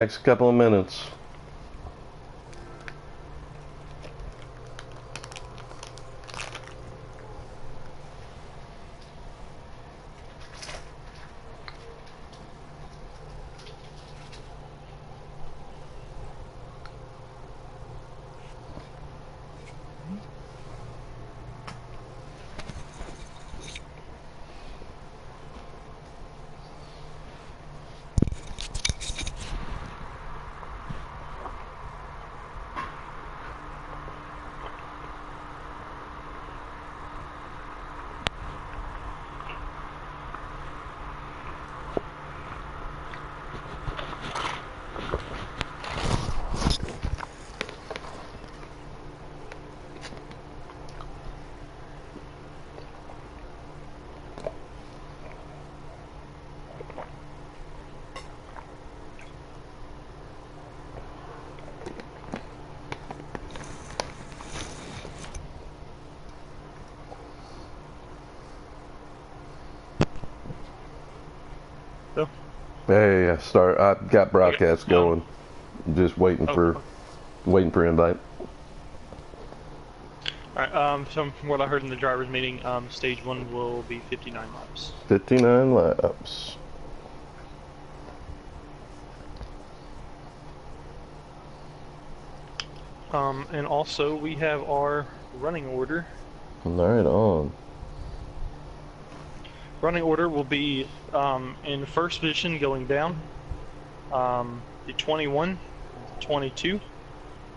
Next couple of minutes. So, Hey, I've got broadcast going. Just waiting for invite. Alright, so from what I heard in the drivers meeting, stage 1 will be 59 laps. 59 laps. And also we have our running order. Right on. Running order will be in first position going down. The 21, 22,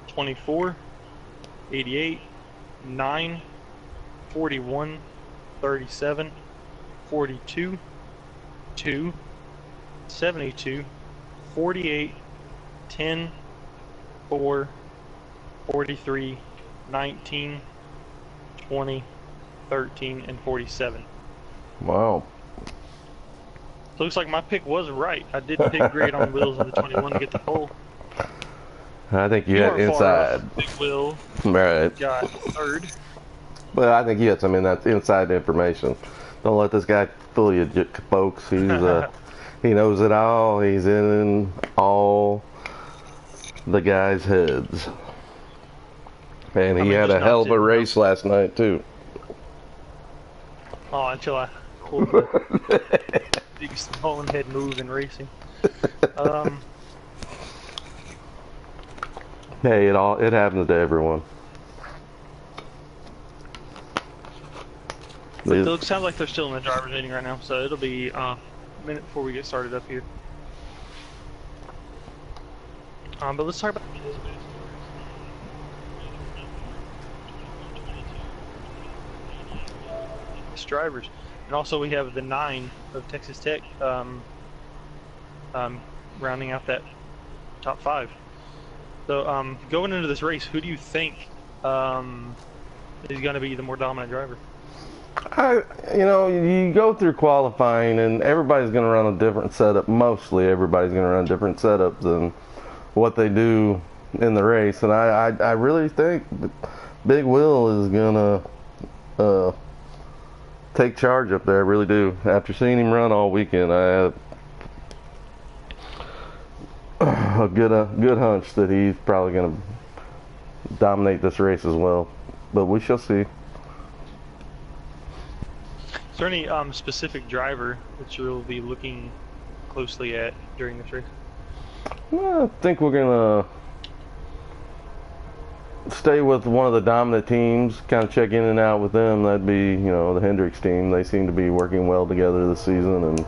24, 88, 9, 41, 37, 42, 2, 72, 48, 10, 4, 43, 19, 20, 13, and 47. Wow. Looks like my pick was right. I did pick great on wheels on the 21 to get the pole. I think you had inside. Big Will Right. got third. But I think you had some inside information. Don't let this guy fool you, folks. He's he knows it all. He's in all the guys' heads. And he had a hell of a race last night too. Oh, until I pulled the biggest bowling head move in racing. Hey, it happens to everyone. It sounds like they're still in the driver's meeting right now, so it'll be a minute before we get started up here. But let's talk about drivers, and also we have the 9 of Texas Tech rounding out that top 5. So going into this race, who do you think is going to be the more dominant driver? You go through qualifying and everybody's going to run a different setup. Mostly everybody's going to run different setups than what they do in the race, and I really think Big Will is going to take charge up there. I really do. After seeing him run all weekend, I have a good hunch that he's probably going to dominate this race as well. But we shall see. Is there any specific driver that you'll be looking closely at during this race? Well, I think we're going to stay with one of the dominant teams, kind of check in and out with them. That'd be, the Hendricks team. They seem to be working well together this season, and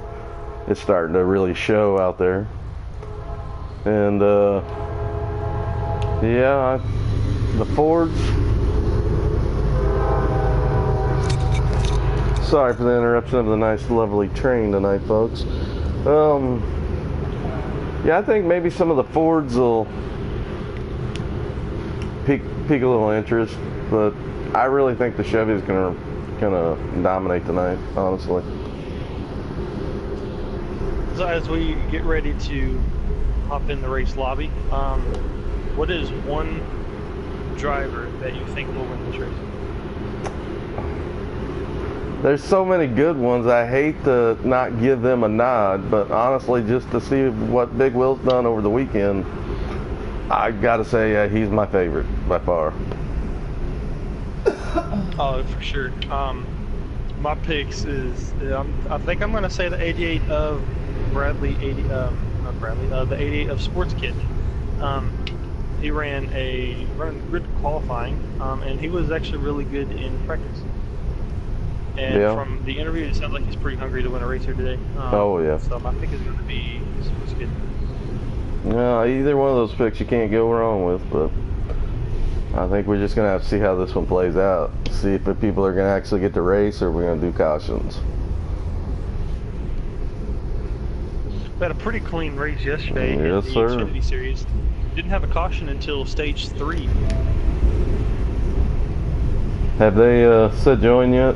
it's starting to really show out there. And, the Fords. Sorry for the interruption of the nice, lovely train tonight, folks. I think maybe some of the Fords will pique a little interest, but I really think the Chevy's gonna dominate tonight, honestly. So as we get ready to hop in the race lobby, what is one driver that you think will win this race? There's so many good ones. I hate to not give them a nod, but honestly, just to see what Big Will's done over the weekend, I gotta say he's my favorite by far. Oh, for sure. My picks is I think I'm gonna say the 88 of Bradley, not Bradley, the 88 of Sports Kid. He ran good qualifying, and he was actually really good in practice. And Yeah. from the interview, it sounds like he's pretty hungry to win a race here today. Oh yeah. So my pick is going to be Sports Kid. No, either one of those picks you can't go wrong with, but I think we're just gonna have to see how this one plays out. See if the people are gonna actually get to race, or we're gonna do cautions. We had a pretty clean race yesterday in the Yes, sir. Xfinity Series. Didn't have a caution until stage 3. Have they said join yet?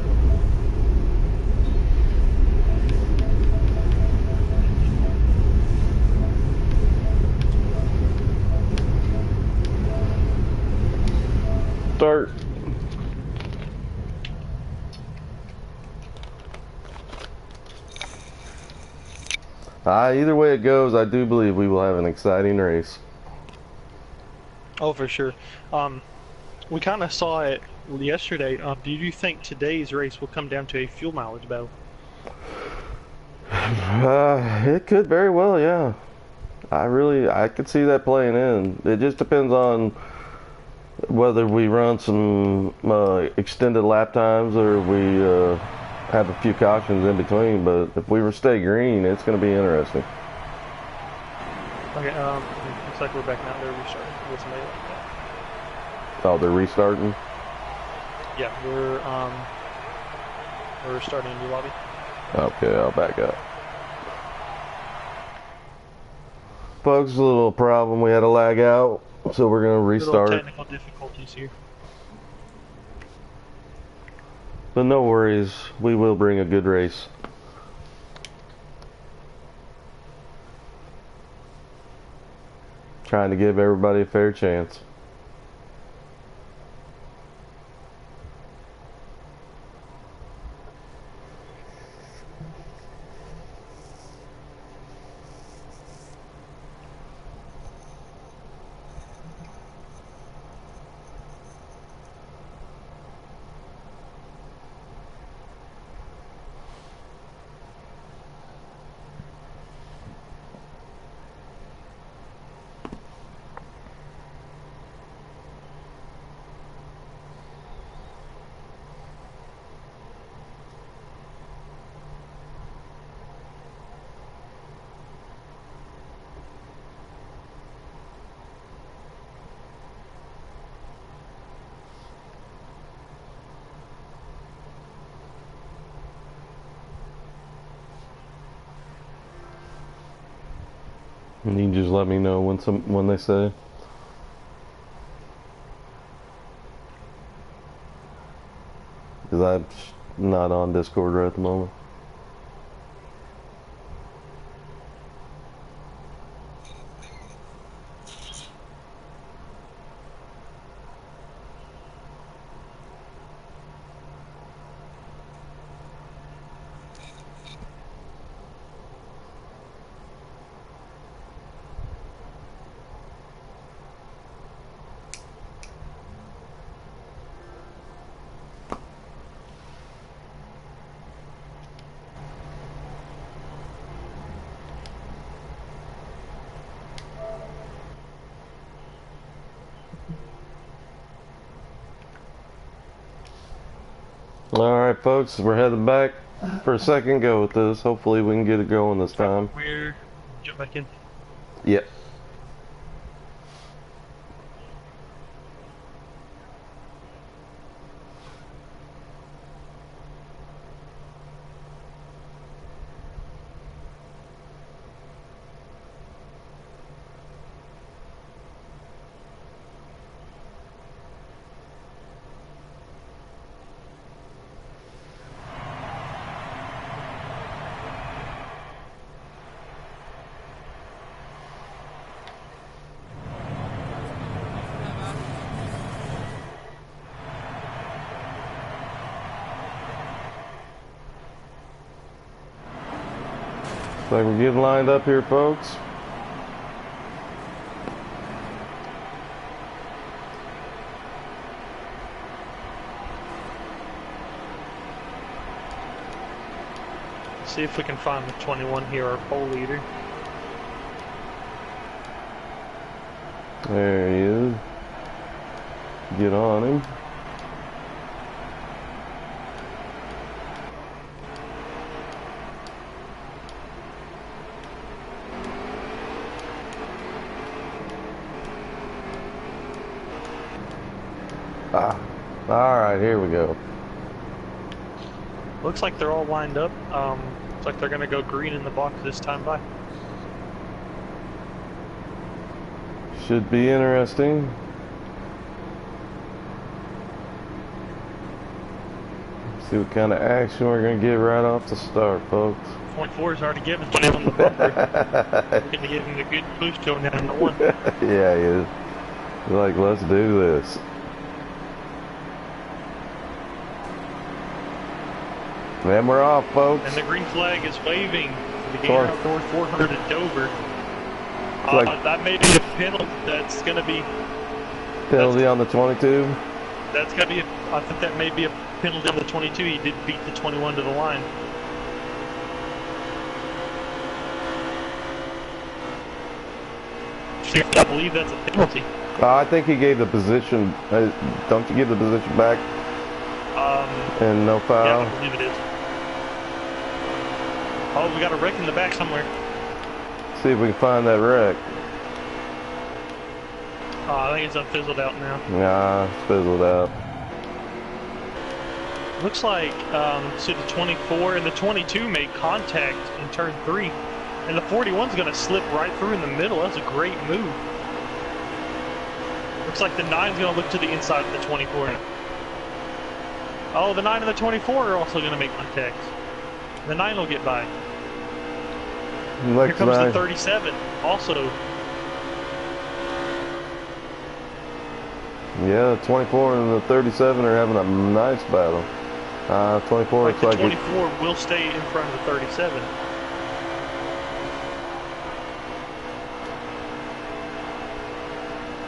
Start. Either way it goes, I do believe we will have an exciting race. Oh, for sure. We kind of saw it yesterday. Do you think today's race will come down to a fuel mileage battle? It could very well, yeah. I could see that playing in. It just depends on whether we run some extended lap times or we have a few cautions in between. But if we stay green, it's going to be interesting. Okay, looks like we're back now. They're restarting with somebody like that. Oh, they're restarting? Yeah, we're starting a new lobby. Okay, I'll back up. Folks, a little problem. We had a lag out, so we're going to restart. Little technical difficulties here. But no worries, we will bring a good race. Trying to give everybody a fair chance. And you can just let me know when they say. Because I'm not on Discord right at the moment. Alright folks, we're headed back for a second go with this. Hopefully we can get it going this time. We're jump back in. Yep. like we're getting lined up here, folks. See if we can find the 21 here, our pole leader. There he is. Get on him. Ah, all right, here we go. Looks like they're all lined up. Looks like they're gonna go green in the box this time by. Should be interesting. See what kind of action we're gonna get right off the start, folks. 24 is already giving him the bumper. We're gonna give him a good boost going down to 1. Yeah, he is. Like, let's do this. And we're off, folks. And the green flag is waving for the Gander Outdoors 400 at Dover. That may be a penalty. That's going to be penalty on the 22. That's going to be. I think that may be a penalty on the 22. He did beat the 21 to the line. I believe that's a penalty. I think he gave the position. Don't you give the position back? And no foul. Yeah, I believe it is. Oh, we got a wreck in the back somewhere. See if we can find that wreck. I think it's unfizzled out now. Nah, it's fizzled out. Looks like so the 24 and the 22 made contact in turn 3, and the 41's going to slip right through in the middle. That's a great move. Looks like the 9's going to look to the inside of the 24. Oh, the 9 and the 24 are also going to make contact. The 9 will get by. Here comes the 37, also. Yeah, the 24 and the 37 are having a nice battle. 24 looks like the 24 will stay in front of the 37.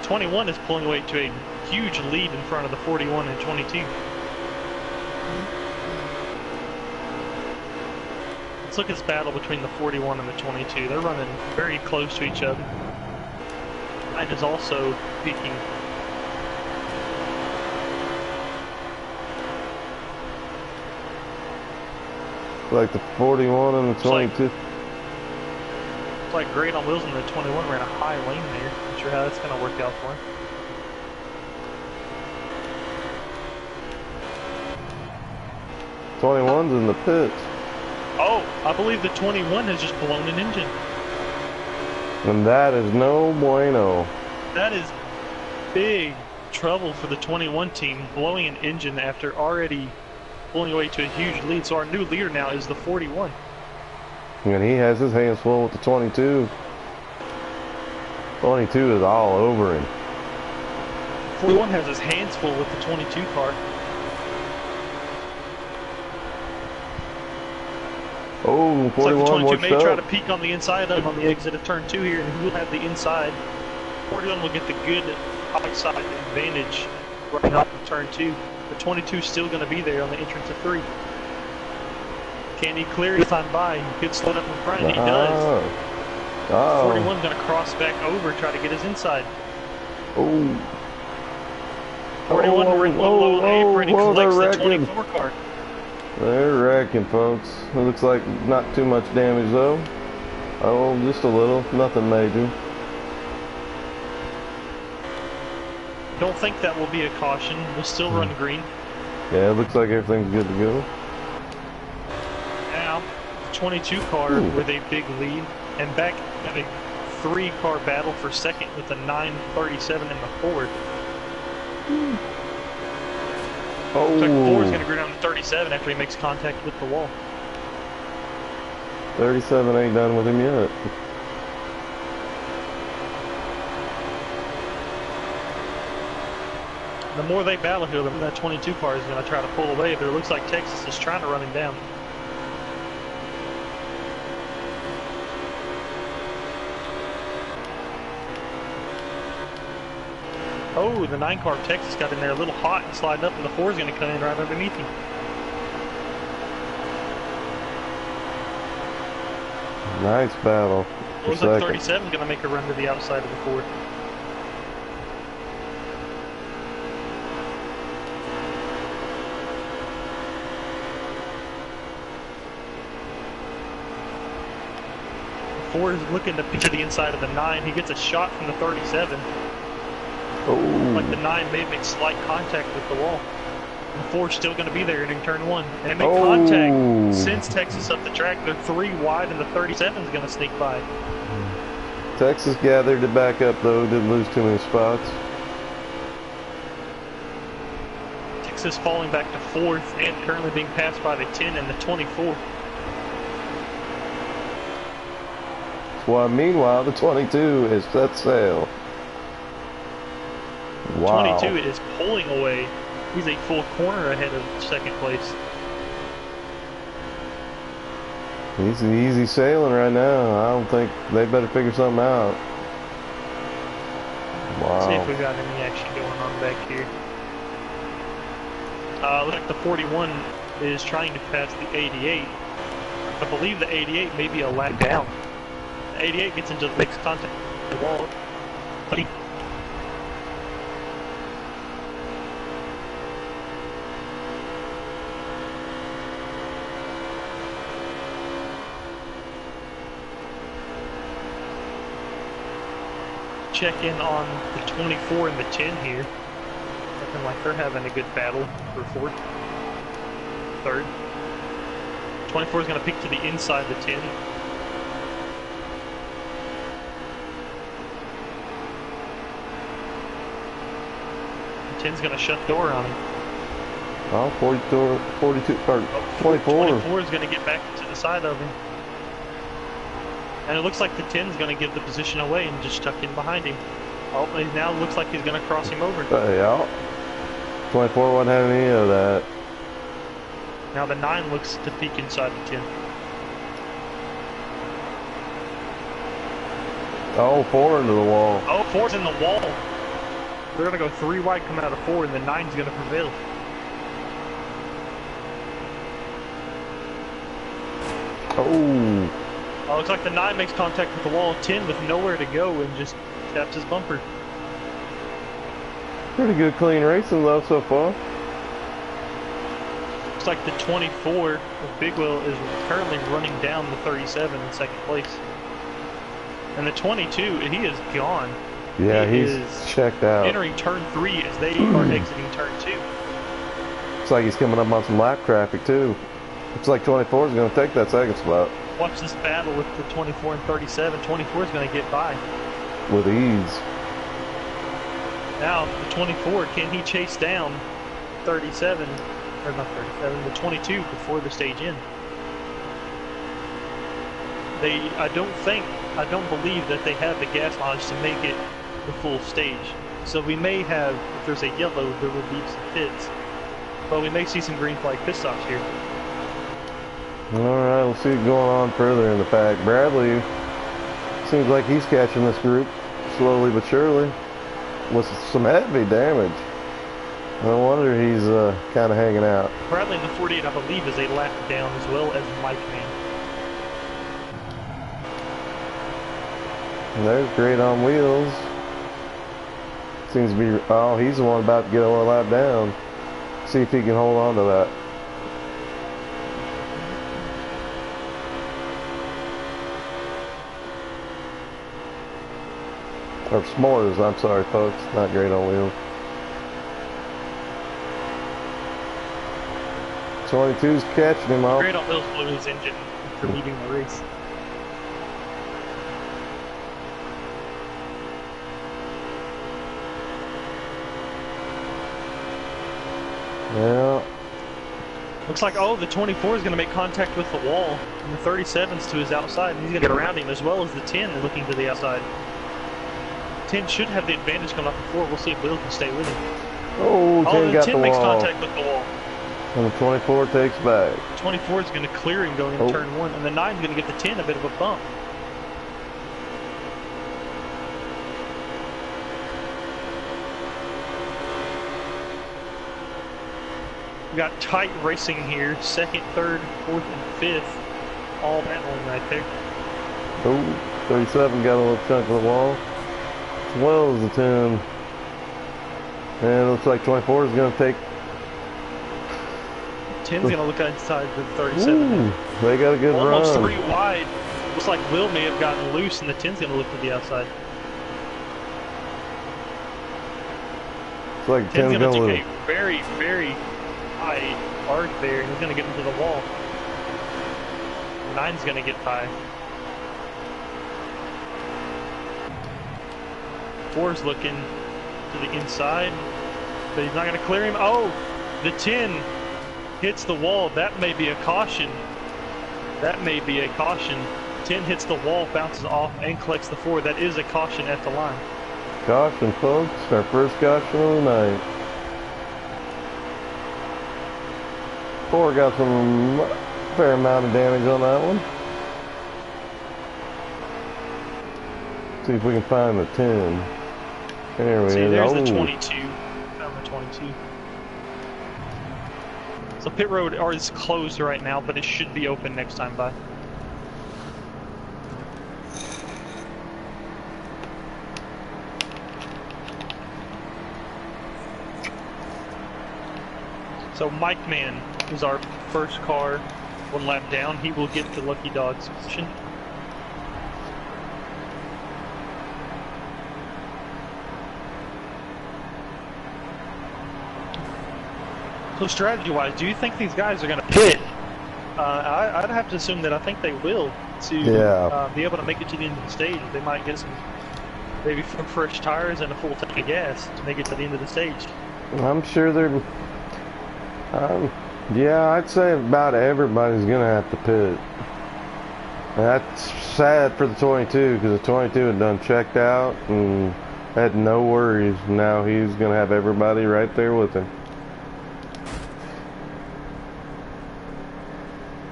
The 21 is pulling away to a huge lead in front of the 41 and 22. Let's look at this battle between the 41 and the 22. They're running very close to each other. Mine is also peaking. Like the 41 and the 22. It's like great on wheels, and the 21 ran a high lane there. Not sure how that's going to work out for him. '21's in the pits. Oh, I believe the 21 has just blown an engine. And that is no bueno. That is big trouble for the 21 team, blowing an engine after already pulling away to a huge lead. So our new leader now is the 41. And he has his hands full with the 22. 22 is all over him. 41 has his hands full with the 22 car. Oh, 41 like the 22 may up. try to peek on the inside of him on the exit of turn 2 here, and he will have the inside. 41 will get the good outside advantage right off of turn 2. The 22 is still going to be there on the entrance of 3. Can he clear it time by? He could slow it up in front, and he does. 41 going to cross back over, try to get his inside. 41 went low on apron, he collects the 24 car. They're wrecking, folks. It looks like not too much damage, though. Oh, just a little. Nothing major. Don't think that will be a caution. We'll still run green. Yeah, it looks like everything's good to go. Now, the 22 car with a big lead, and back at a 3-car battle for second with the 937 in the Ford. Oh. Looks like the Ford's going to go down to 37 after he makes contact with the wall. 37 ain't done with him yet. The more they battle here, the more that 22 car is going to try to pull away, but it looks like Texas is trying to run him down. Oh, the 9 car of Texas got in there a little hot and sliding up, and the 4 is going to come in right underneath him. Nice battle. Looks like 37 is going to make a run to the outside of the 4. The 4 is looking to pitch to the inside of the 9. He gets a shot from the 37. Oh. Like the 9 may make slight contact with the wall. The 4 is still going to be there in turn 1. And they make contact. Sends Texas up the track. They're 3 wide, and the 37 is going to sneak by. Texas gathered it back up, though. Didn't lose too many spots. Texas falling back to 4th and currently being passed by the 10 and the 24. Well, meanwhile, the 22 is set sail. Wow. 22 is pulling away. He's a full corner ahead of second place. He's easy sailing right now. I don't think they better figure something out. Wow. Let's see if we got any action going on back here. Looks like the 41 is trying to pass the 88. I believe the 88 may be a lap down. The 88 gets into makes contact with the wall. Check in on the 24 and the 10 here. Looking like they're having a good battle for 4th. 3rd. 24 is going to pick to the inside the 10. The 10's going to shut the door on him. Oh, 42, or 24. 24 is going to get back to the side of him. And it looks like the 10 is going to give the position away and just tuck in behind him. Oh, it now looks like he's going to cross him over. Yeah. 24 wasn't having any of that. Now the 9 looks to peek inside the 10. Oh, 4 into the wall. Oh, 4's in the wall. They're going to go 3 wide coming out of 4, and the 9's going to prevail. Oh. Oh, looks like the 9 makes contact with the wall. 10 with nowhere to go and just taps his bumper. Pretty good clean racing though so far. Looks like the 24 of Big Wheel is currently running down the 37 in second place. And the 22, he is gone. Yeah, he he's is checked out. Entering turn 3 as they are exiting turn 2. Looks like he's coming up on some lap traffic too. Looks like 24 is going to take that second spot. Watch this battle with the 24 and 37. 24 is going to get by. With ease. Now, the 24, can he chase down 37, or not 37, the 22 before the stage end? I don't believe that they have the gas mileage to make it the full stage. So we may have, if there's a yellow, there will be some pits. But we may see some green flag pit stops here. Alright, we'll see it going on further in the pack. Bradley seems like he's catching this group slowly but surely with some heavy damage. No wonder he's kind of hanging out. Bradley in the 48, I believe, is a lap down as well as Mike Man. And there's Great on Wheels. Seems to be, oh, he's the one about to get a lap down. See if he can hold on to that. Or S'mores, I'm sorry folks, not Great on Wheels. 22's catching him off. Great on Wheels blew his engine for leading the race. Yeah. Looks like, oh, the 24 is going to make contact with the wall, and the 37's to his outside, and he's going to get around him, as well as the 10 looking to the outside. 10 should have the advantage coming off the 4. We'll see if Will can stay with him. Oh, 10 the got 10 the makes wall. contact with the wall. And the 24 takes back. 24 is going to clear him going into turn 1, and the 9 is going to get the 10 a bit of a bump. We got tight racing here. Second, third, fourth, and fifth. All battling right there. Oh, 37 got a little chunk of the wall. As well as the 10. And it looks like 24 is going to take... 10's going to look inside the 37. Ooh, they got a good Almost run. 3 wide. Looks like Will may have gotten loose, and the 10's going to look to the outside. It's like 10's 10's going to going take a very, very high arc there, and he's going to get into the wall. 9's going to get by. 4's looking to the inside, but he's not going to clear him. Oh, the 10 hits the wall. That may be a caution. That may be a caution. 10 hits the wall, bounces off, and collects the 4. That is a caution at the line. Caution, folks. Our first caution of the night. 4 got some fair amount of damage on that one. See if we can find the 10. There we See, go. there's the 22. Found the 22. So pit road is closed right now, but it should be open next time by. So Mike Man is our first car, 1 lap down. He will get the Lucky Dog's position. So strategy-wise, do you think these guys are going to pit? I'd have to assume that I think they will to be able to make it to the end of the stage. They might get some, maybe fresh tires and a full tank of gas to make it to the end of the stage. I'm sure they're... yeah, I'd say about everybody's going to have to pit. And that's sad for the 22, because the 22 had done checked out and had no worries. Now he's going to have everybody right there with him.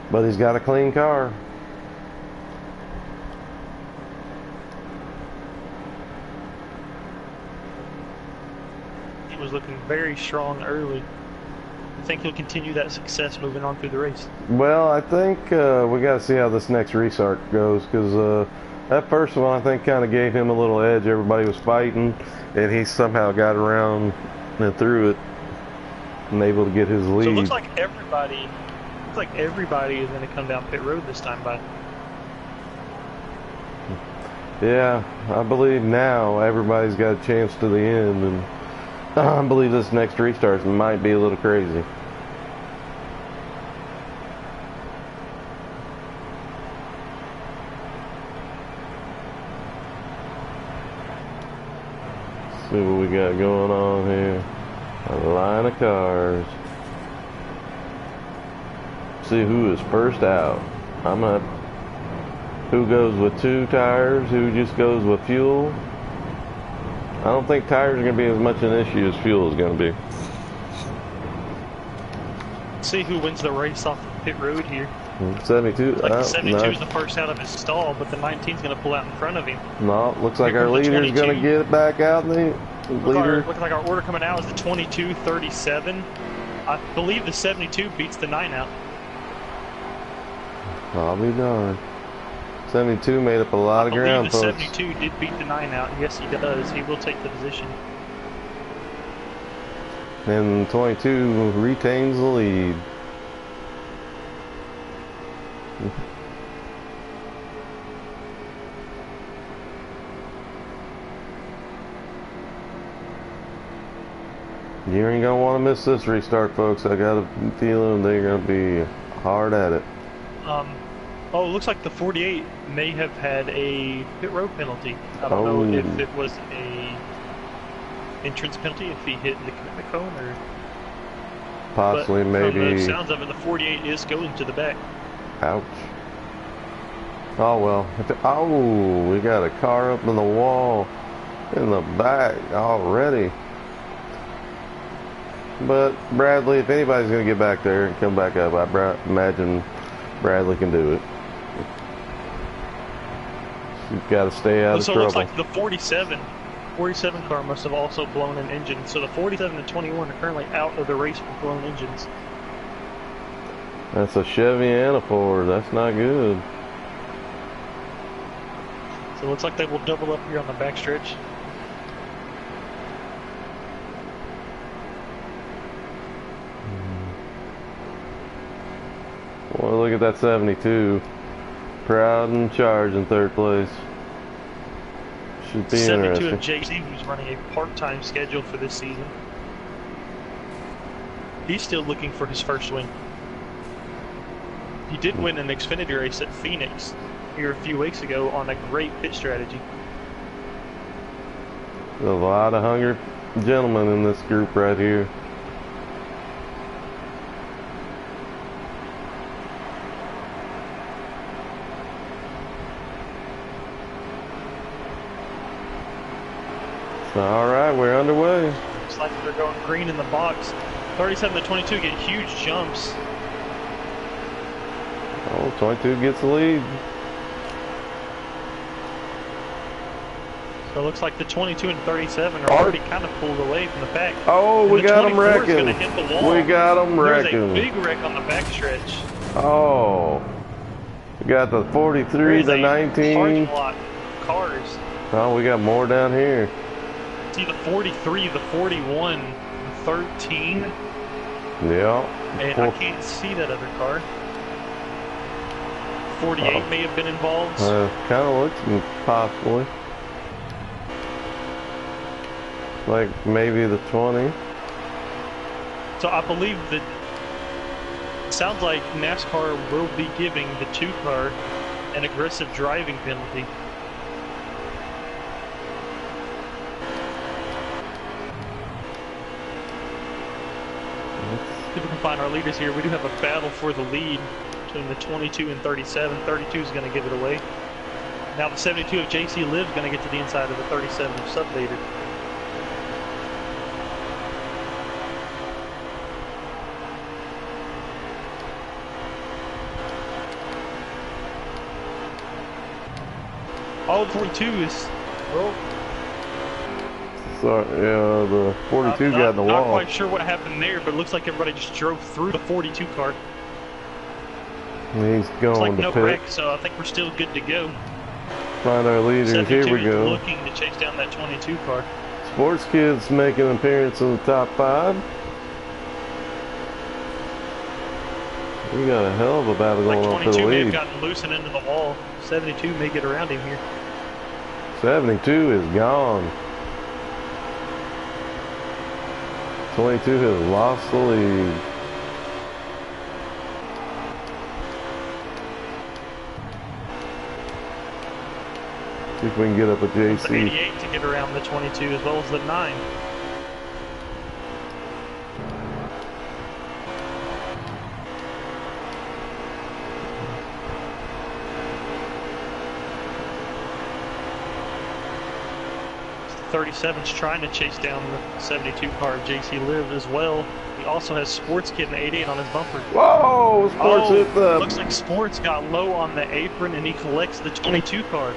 But he's got a clean car. He was looking very strong early. I think he'll continue that success moving on through the race. Well, I think we got to see how this next restart goes, because that first one I think kind of gave him a little edge. Everybody was fighting, and he somehow got around and through it and able to get his lead. So it looks like everybody is going to come down pit road this time by. Yeah, I believe now everybody's got a chance to the end, and I believe this next restart might be a little crazy. Let's see what we got going on here. A line of cars. See who is first out. Who goes with 2 tires, who just goes with fuel. I don't think tires are going to be as much an issue as fuel is going to be. See who wins the race off the pit road here. 72. Like the 72 is the first out of his stall, but the 19 is going to pull out in front of him. No, looks like our leader is going to get it back out. The leader. Looking like our order coming out is the 22, 37. I believe the 72 beats the 9 out. I'll be darned. 72 made up a lot of ground, folks. I believe the 72 did beat the 9 out. Yes, he does. He will take the position. And 22 retains the lead. You ain't gonna want to miss this restart, folks. I got a feeling they're gonna be hard at it. Oh, it looks like the 48 may have had a pit road penalty. I don't know if it was a entrance penalty, if he hit the commitment cone, or possibly, but maybe. From the sounds of it, the 48 is going to the back. Ouch. Oh well. Oh, we got a car up in the wall in the back already. But Bradley, if anybody's going to get back there and come back up, I imagine Bradley can do it. You've got to stay out of trouble. So it looks like the 47 47 car must have also blown an engine. So the 47 and 21 are currently out of the race with blown engines. That's a Chevy and a Ford. That's not good. So it looks like they will double up here on the backstretch. Well, look at that 72. Proud and charge in third place. Should be 72 of interesting. JC, who's running a part-time schedule for this season. He's still looking for his first win. He did win an Xfinity race at Phoenix here a few weeks ago on a great pit strategy. There's a lot of hungry gentlemen in this group right here. All right, we're underway. Looks like they're going green in the box. 37 to 22 get huge jumps. Oh, 22 gets the lead. So it looks like the 22 and 37 are already kind of pulled away from the pack. Oh, And we the got them 24 is wrecking. gonna hit the wall. We got them There's wrecking. a big wreck on the backstretch. Oh, we got the 43, the 19. Parking lot of cars. Oh, we got more down here. See the 43, the 41, the 13, Yeah. and I can't see that other car. 48 may have been involved. Kind of looks possibly like maybe the 20. So I believe that sounds like NASCAR will be giving the 2 car an aggressive driving penalty. See if we can find our leaders here. We do have a battle for the lead between the 22 and 37. 32 is going to give it away. Now the 72 of JC Live is going to get to the inside of the 37 of Subvader. Oh, the 42 is... Oh. So yeah, the 42 got in the Not wall. quite sure what happened there, but it looks like everybody just drove through the 42 car. He's It's going like to no pit. wreck, so I think we're still good to go. Find our leaders. 72 Here we is go. looking to chase down that 22 car. Sports Kids making an appearance in the top 5. We got a hell of a battle Like going on for the 22 may have lead. gotten loose and into the wall. 72 may get around him here. 72 is gone. 22 has lost the lead. See if we can get up with The JC. 88 to get around the 22 as well as the 9. The 37's trying to chase down the 72 car of JC Live as well. He also has Sports Kid and 88 on his bumper. Whoa! Sports hit the... Looks like Sports got low on the apron and he collects the 22 car.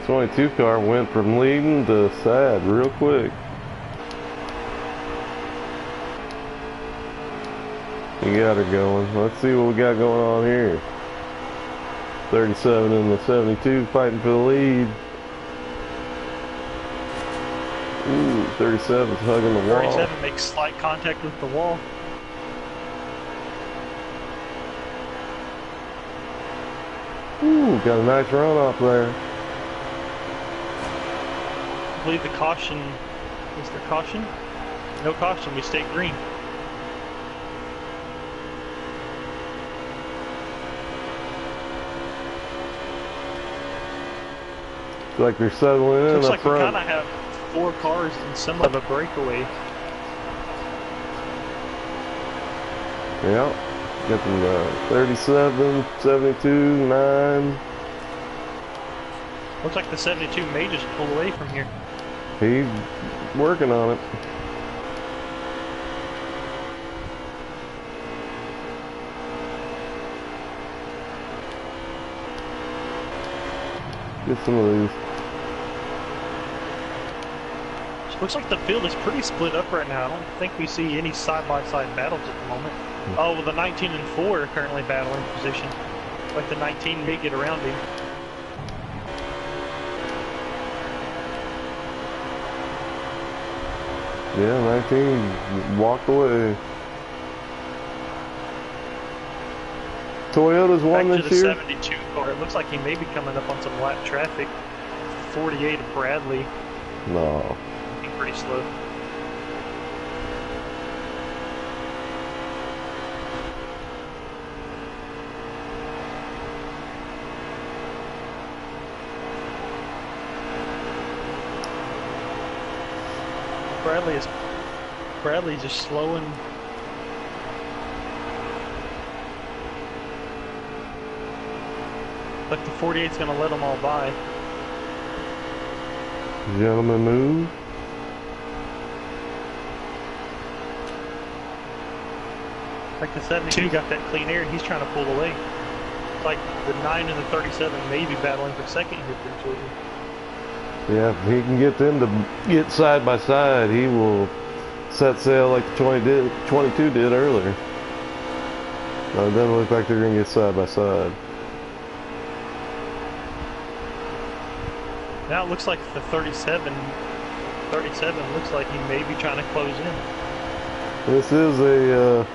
22 car went from leading to sad real quick. We got her going. Let's see what we got going on here. 37 and the 72 fighting for the lead. Ooh, 37's hugging the wall. 37 makes slight contact with the wall. Ooh, got a nice run off there. I believe the caution, is there caution? No caution, we stay green. It's like they're settling in Looks up like we front. kind of have 4 cars in somewhat of a breakaway. Yeah. Getting 37, 72, 9. Looks like the 72 may just pull away from here. He's working on it. Get some of these. Looks like the field is pretty split up right now. I don't think we see any side-by-side battles at the moment. Oh, well, the 19 and 4 are currently battling position. Like the 19 may get around him. Yeah, 19 walked away. Toyota's won Back this to the year. 72 car. It looks like he may be coming up on some lap traffic. 48 of Bradley. No. Looking pretty slow. Bradley's just slowing. Like the 48's gonna let them all by. Gentlemen, move. Like the 72 got that clean air and he's trying to pull away. Like the 9 and the 37 may be battling for second here pretty shortly. Yeah, if he can get them to get side by side, he will set sail like the 22 did earlier. It doesn't look like they're going to get side by side. Now it looks like the 37 looks like he may be trying to close in. This is a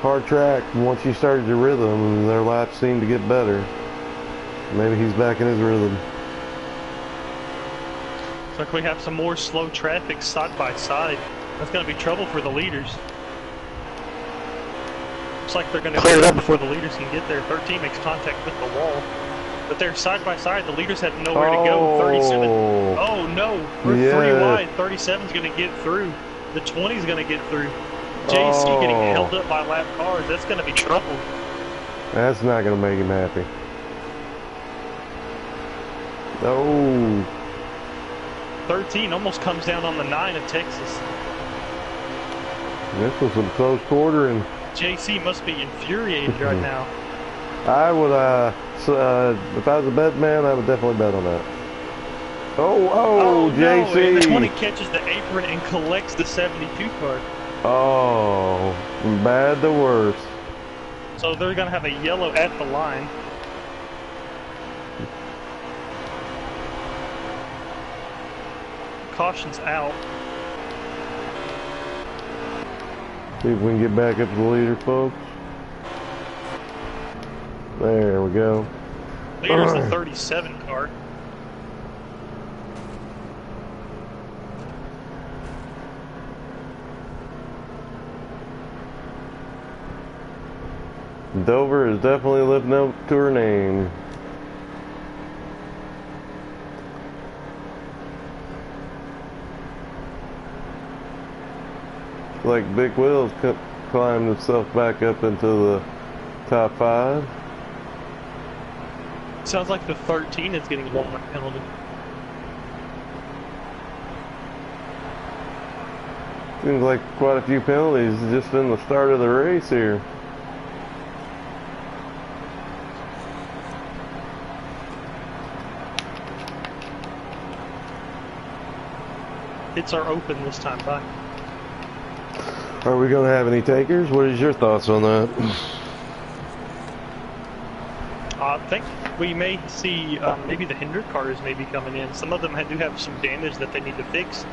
hard track. Once you started your rhythm, their laps seem to get better. Maybe he's back in his rhythm. Looks like we have some more slow traffic side by side. That's going to be trouble for the leaders. Looks like they're going to clear it up before the leaders can get there. 13 makes contact with the wall. But they're side by side. The leaders have nowhere to go. 37. Oh no, we're 3 wide. 37's going to get through. The 20's going to get through. JC getting held up by lap cars. That's going to be trouble. That's not going to make him happy. No. 13 almost comes down on the 9 of Texas. This was some close quartering. JC must be infuriated right now. I would, if I was a bet man, I would definitely bet on that. Oh, JC. No. And the 20 catches the apron and collects the 72 car. Oh, bad to worse. So they're going to have a yellow at the line. Caution's out. See if we can get back up to the leader, folks. There we go. Leader's the 37 car. Dover is definitely living up to her name. Like Big Will's climbed himself back up into the top 5. Sounds like the 13 is getting one penalty. Seems like quite a few penalties just in the start of the race here. Hits are open this time by. Are we going to have any takers? What is your thoughts on that? I think we may see maybe the hindered cars may be coming in. Some of them do have some damage that they need to fix.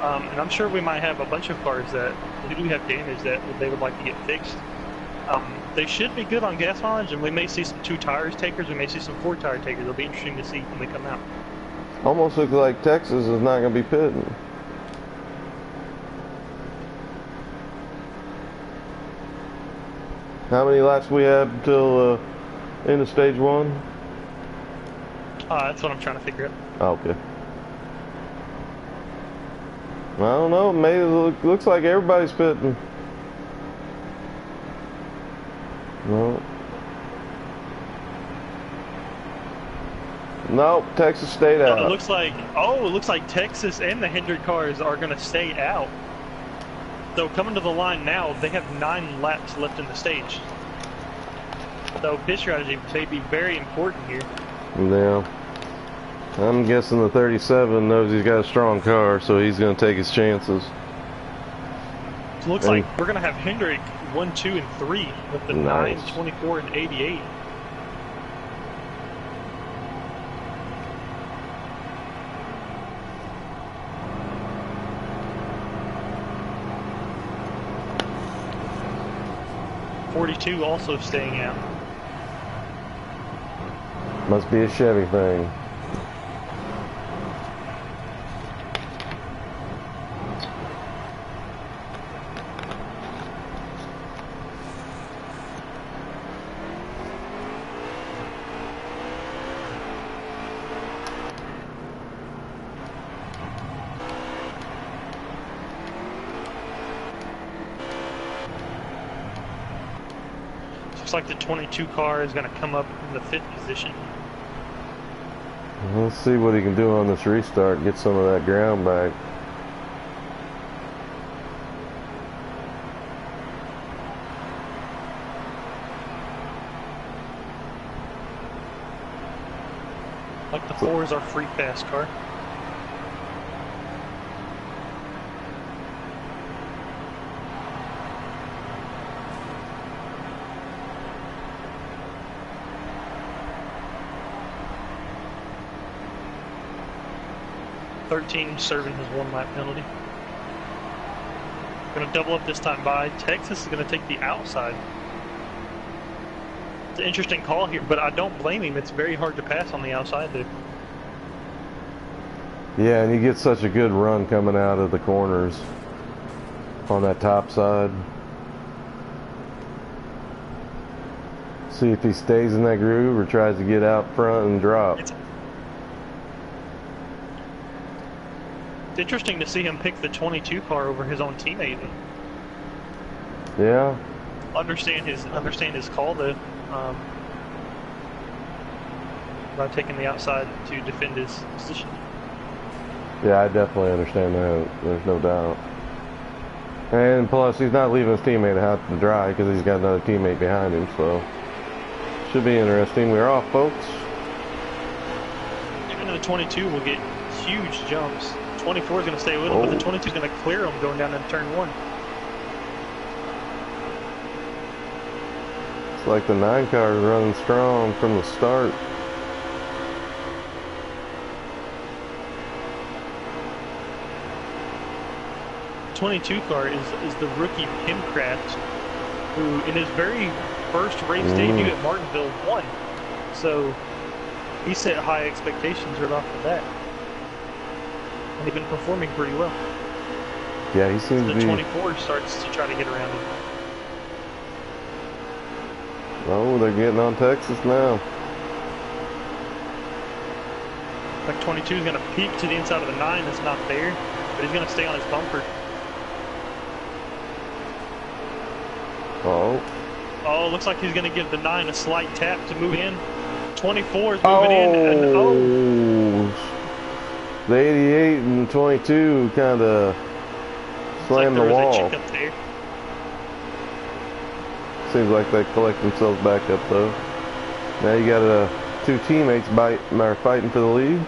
And I'm sure we might have a bunch of cars that do have damage that they would like to get fixed. They should be good on gas mileage, and we may see some 2 tires takers. We may see some 4 tire takers. It'll be interesting to see when they come out. Almost looks like Texas is not going to be pitting. How many laps we have until end of stage 1? That's what I'm trying to figure out. Oh, okay. I don't know. Maybe it looks like everybody's pitting. No. No, Texas stayed out. It looks like Texas and the hindered cars are going to stay out. So coming to the line now, they have 9 laps left in the stage. So pit strategy may be very important here. Yeah. I'm guessing the 37 knows he's got a strong car, so he's going to take his chances. It looks like we're going to have Hendrick 1, 2, and 3 with the Nice. 9, 24, and 88. .42 also staying out. Must be a Chevy thing. Looks like the 22 car is going to come up in the 5th position. Let's see what he can do on this restart, get some of that ground back. Like the 4 is our free pass car. .13 serving his 1 lap penalty. Going to double up this time by. Texas is going to take the outside. It's an interesting call here, but I don't blame him. It's very hard to pass on the outside there. Yeah, and you get such a good run coming out of the corners on that top side. See if he stays in that groove or tries to get out front and drop. It's interesting to see him pick the 22 car over his own teammate. Yeah. Understand his call though, by taking the outside to defend his position. Yeah, I definitely understand that. There's no doubt. And plus, he's not leaving his teammate out to dry because he's got another teammate behind him, so should be interesting. We're off, folks. Even the 22 will get huge jumps. 24 is going to stay with him, but the 22 is going to clear him going down into turn 1. It's like the 9 car is running strong from the start. The 22 car is the rookie Pimcraft, who in his very first race debut at Martinsville won. So he set high expectations right off the bat. And they've been performing pretty well. Yeah, he seems to be... The 24 starts to try to get around him. Oh, they're getting on Texas now. Like 22 is going to peek to the inside of the 9 that's not there, but he's going to stay on his bumper. Oh. Oh, looks like he's going to give the 9 a slight tap to move in. 24 is moving in. And, oh. The 88 and 22 kind of slammed the wall. Seems like they collect themselves back up though. Now you got 2 teammates fighting for the lead.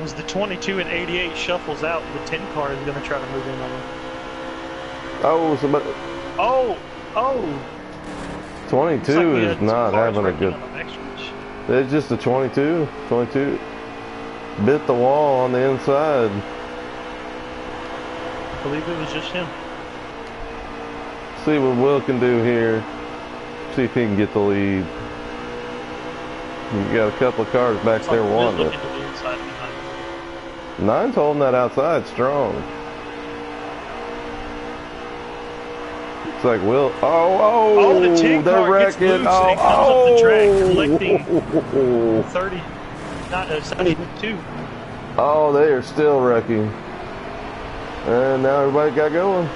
As the 22 and 88 shuffles out, the 10 car is going to try to move in on him. Oh, somebody. Oh! 22 is not having a good. It's just a 22. 22 bit the wall on the inside. I believe it was just him. See what Will can do here. See if he can get the lead. You got a couple of cars back there wanting it. 9's holding that outside strong. It's like Will. Oh, the 10 they're car gets wrecking. loose and comes up the track, collecting 30, not 72. Oh, they are still wrecking. And now everybody got going.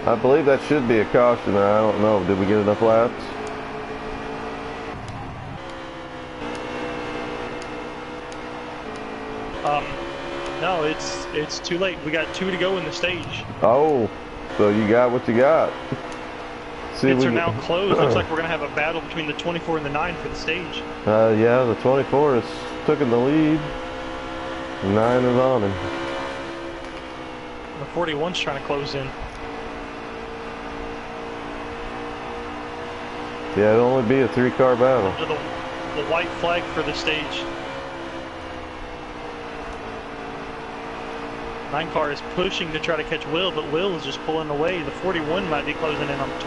I believe that should be a caution. I don't know. Did we get enough laps? No, it's too late. We got 2 to go in the stage. Oh, so you got what you got. See pits are now closed. Looks like we're going to have a battle between the 24 and the 9 for the stage. Yeah, the 24 is taking the lead. 9 is on him. The 41's trying to close in. Yeah, it'll only be a 3-car battle. Under the white flag for the stage. 9 car is pushing to try to catch Will, but Will is just pulling away. The 41 might be closing in on the 9.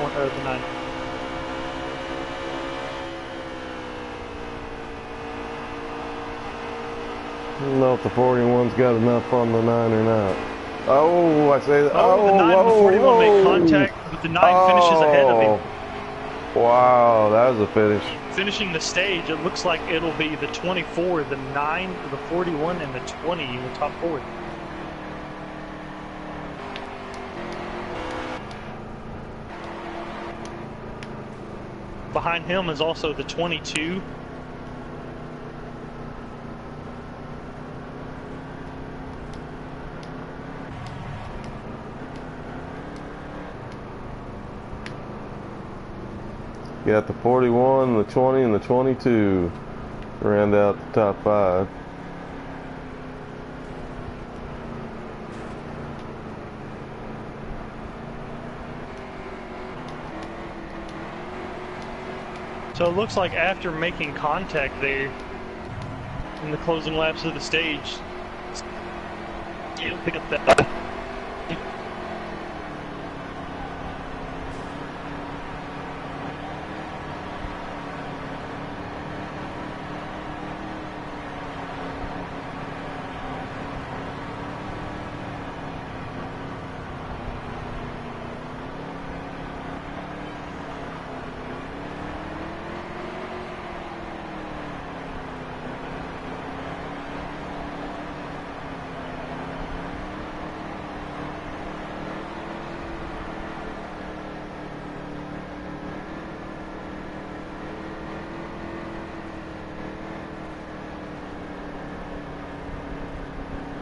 I don't know if the 41's got enough on the 9 or not. Oh, I say that. Oh, the 9 and the 41 make contact, but the 9 finishes ahead of him. Wow, that was a finish. Finishing the stage, it looks like it'll be the 24, the 9, the 41, and the 20 in the top 4. Behind him is also the 22. You got the 41, the 20, and the 22 to round out the top 5. So it looks like after making contact there in the closing laps of the stage, he'll pick up that.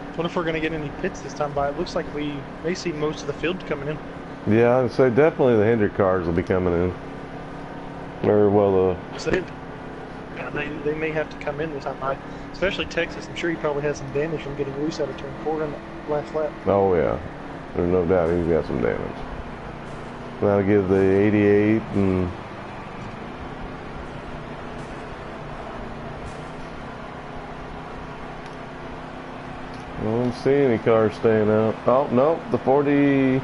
I wonder if we're going to get any pits this time by. It looks like we may see most of the field coming in. Yeah, I'd say definitely the Hendrick cars will be coming in. Or, well, So they may have to come in this time by. Especially Texas. I'm sure he probably has some damage from getting loose out of turn 4 in the last lap. oh yeah, there's no doubt he's got some damage. That'll give the 88 and... I don't see any cars staying out. Oh, no, the 40...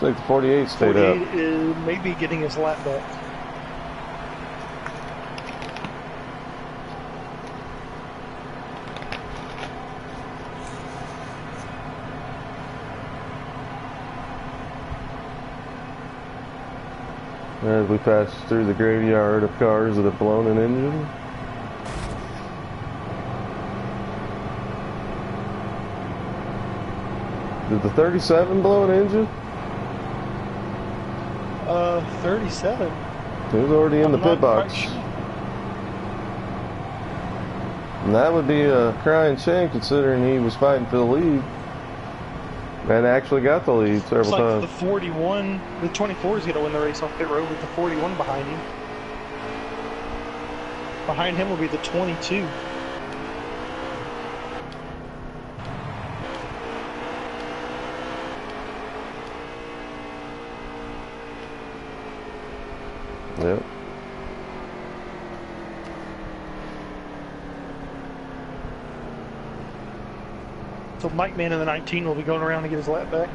Looks like the 48 stayed 48 up. is maybe getting his lap back. As we pass through the graveyard of cars that have blown an engine. Did the 37 blow an engine? 37. He was already in the pit box. Sure. And that would be a crying shame considering he was fighting for the lead. And actually got the lead several Looks like times. the 41, the 24 is going to win the race off pit road with the 41 behind him. Behind him will be the 22. Yep. So Mike Man in the 19 will be going around to get his lap back.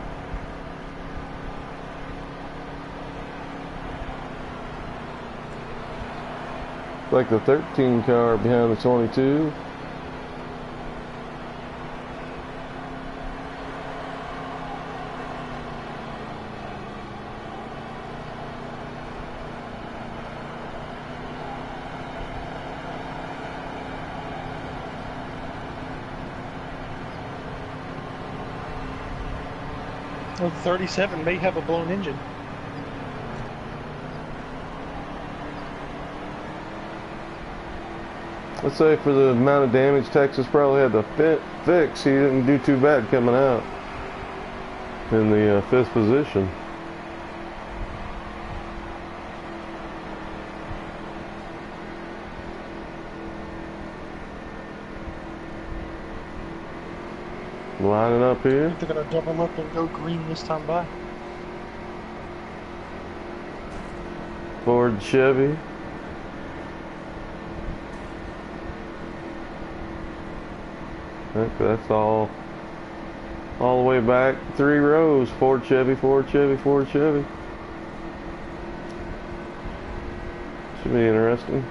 Like the 13 car behind the 22. Well, 37 may have a blown engine. Let's say for the amount of damage Texas probably had to fix, he didn't do too bad coming out in the 5th position. Lining up I here. think they're gonna double up and go green this time by. Ford, Chevy. I think that's all the way back 3 rows. Ford, Chevy, Ford, Chevy, Ford, Chevy. Should be interesting.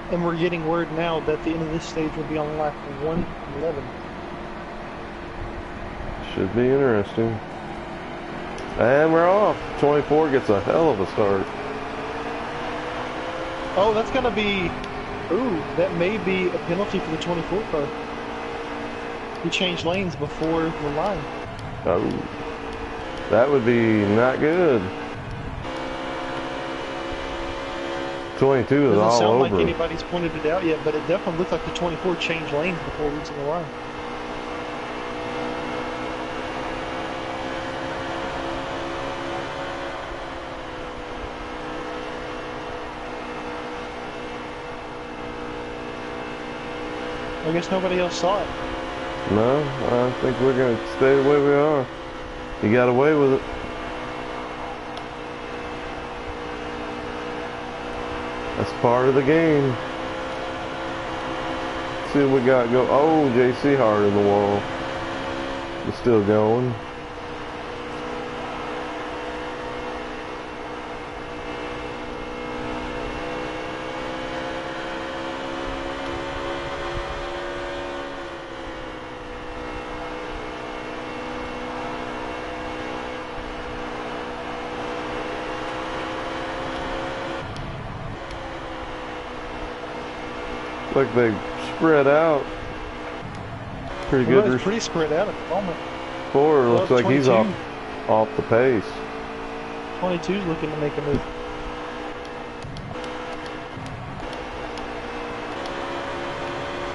And we're getting word now that the end of this stage will be on lap 111. Should be interesting. And we're off. 24 gets a hell of a start. Oh, that's gonna be... Ooh, that may be a penalty for the 24 car. He changed lanes before the line. Oh, that would be not good. 22 is Doesn't all sound over. like anybody's pointed it out yet, but it definitely looked like the 24 changed lanes before reaching the line. I guess nobody else saw it. No, I think we're going to stay the way we are. He got away with it. That's part of the game. Let's see what we got go. Oh, JC hard in the wall. He's still going. Like they spread out. Pretty good. Everybody's pretty spread out at the moment. Ford looks like 22. he's off the pace. 22's looking to make a move.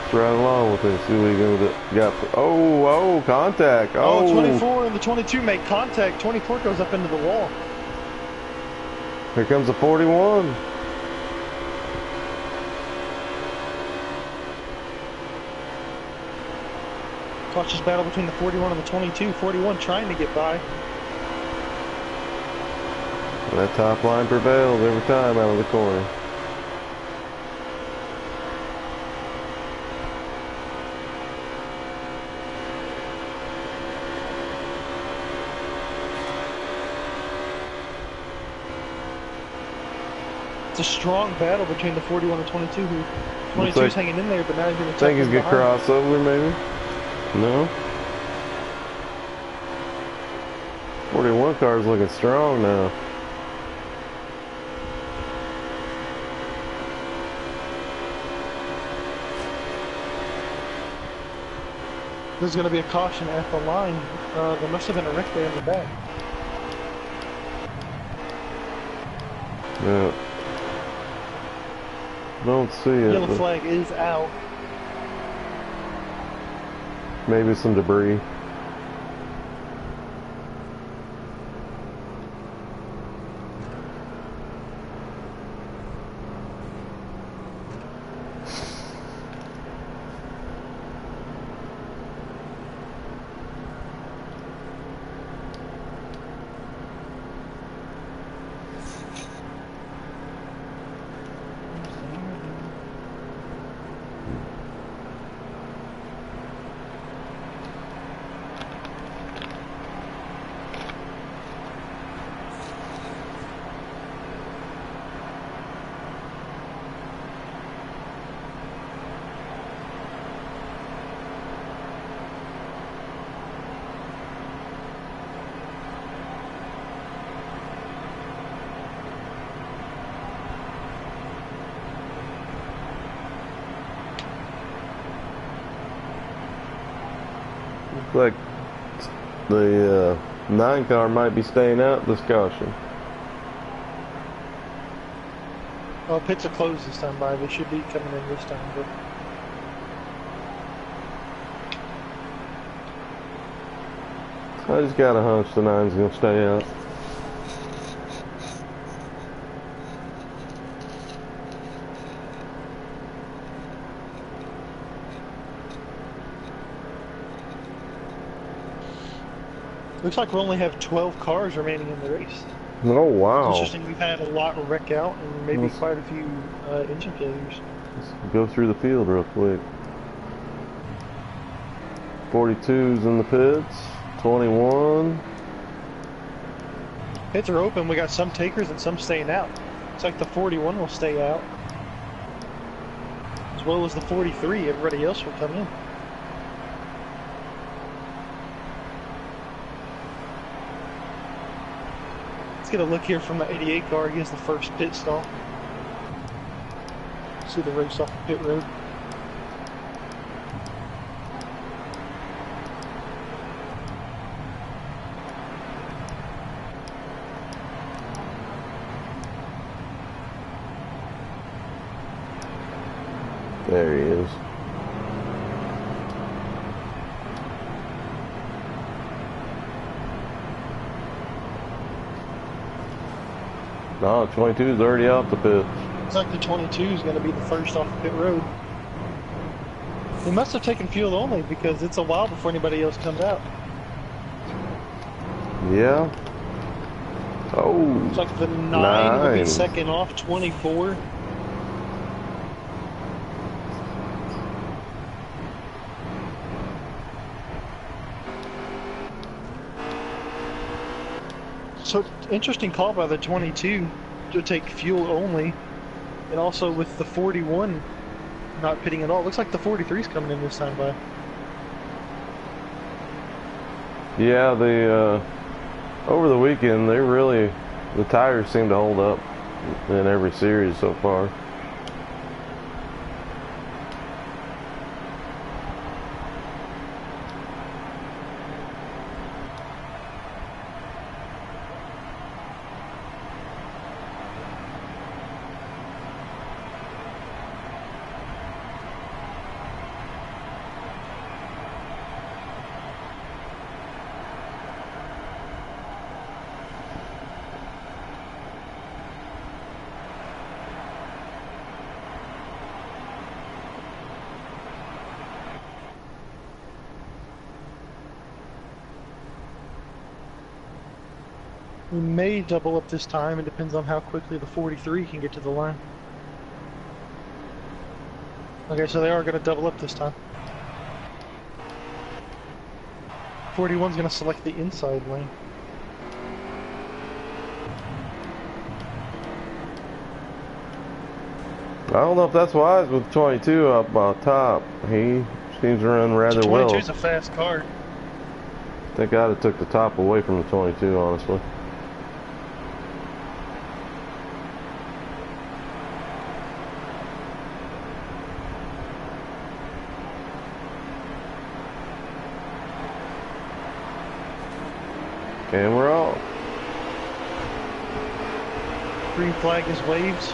Let's ride along with him. See what he got. Oh, contact. Oh, 24 and the 22 make contact. 24 goes up into the wall. Here comes the 41. Cautious battle between the 41 and the 22. 41 trying to get by. That top line prevails every time out of the corner. It's a strong battle between the 41 and 22. 22's like, hanging in there, but now he's going to think he's going to cross over maybe? No? 41 car's looking strong now. There's going to be a caution at the line. There must have been a wreck there in the back. Yeah. Don't see it. Yellow flag is out. Maybe some debris. Looks like the 9 car might be staying out this caution. Well, pits are closed this time by. They should be coming in this time, but I just got a hunch the 9's gonna stay out. Looks like we only have 12 cars remaining in the race. Oh, It's wow. interesting, we've had a lot wreck out and maybe Let's- quite a few engine failures. Let's go through the field real quick. 42's in the pits. 21. Pits are open, we got some takers and some staying out. Looks like the 41 will stay out. As well as the 43, everybody else will come in. Let's get a look here from the 88 car. He has the first pit stall. See the race off the pit road. There he is. No, 22's already out the pits. Looks like the 22 is going to be the first off the pit road. They must have taken fuel only because it's a while before anybody else comes out. Yeah. Oh. Looks like the 9 will be 9. second off, 24. So, interesting call by the 22 to take fuel only, and also with the 41 not pitting at all. Looks like the 43's coming in this time by. Yeah, over the weekend, the tires seem to hold up in every series so far. We may double up this time. It depends on how quickly the 43 can get to the line. Okay, so they are going to double up this time. 41's going to select the inside lane. I don't know if that's wise with 22 up on top. He seems to run rather well. 22's a fast car. I think I'd have took the top away from the 22, honestly. And we're off. Green flag is waves.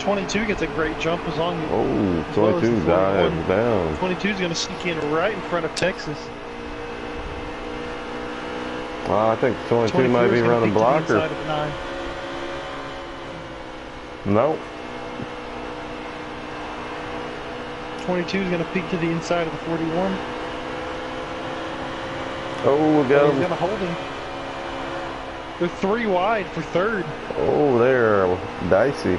22 gets a great jump as long as. Oh, as well as 22 the dives down. 22 is going to sneak in right in front of Texas. I think 22 might be running blocker. Nope. 22 is going to peek to the inside of the 41. Oh, we got He's him. going to hold him. They're 3 wide for third. Oh, they're dicey.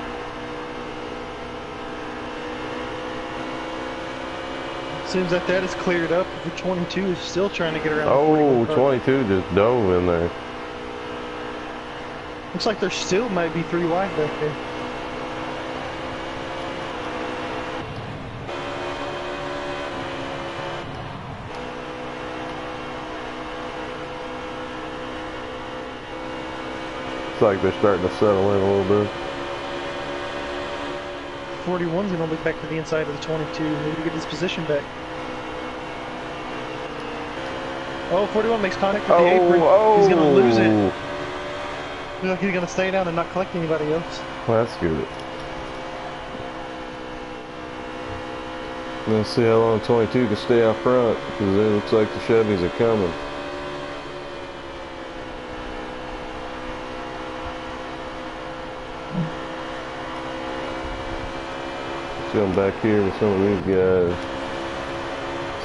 Seems like that is cleared up. The 22 is still trying to get around. Oh, the 22 just dove in there. Looks like there still might be 3 wide back there. Looks like they're starting to settle in a little bit. 41's going to look back to the inside of the 22. Maybe to get his position back. Oh, 41 makes contact with the apron. He's going to lose it. Looks like he's going to stay down and not collect anybody else. Well, that's good. Let's see how long 22 can stay out front, because it looks like the Chevys are coming. Come back here with some of these guys.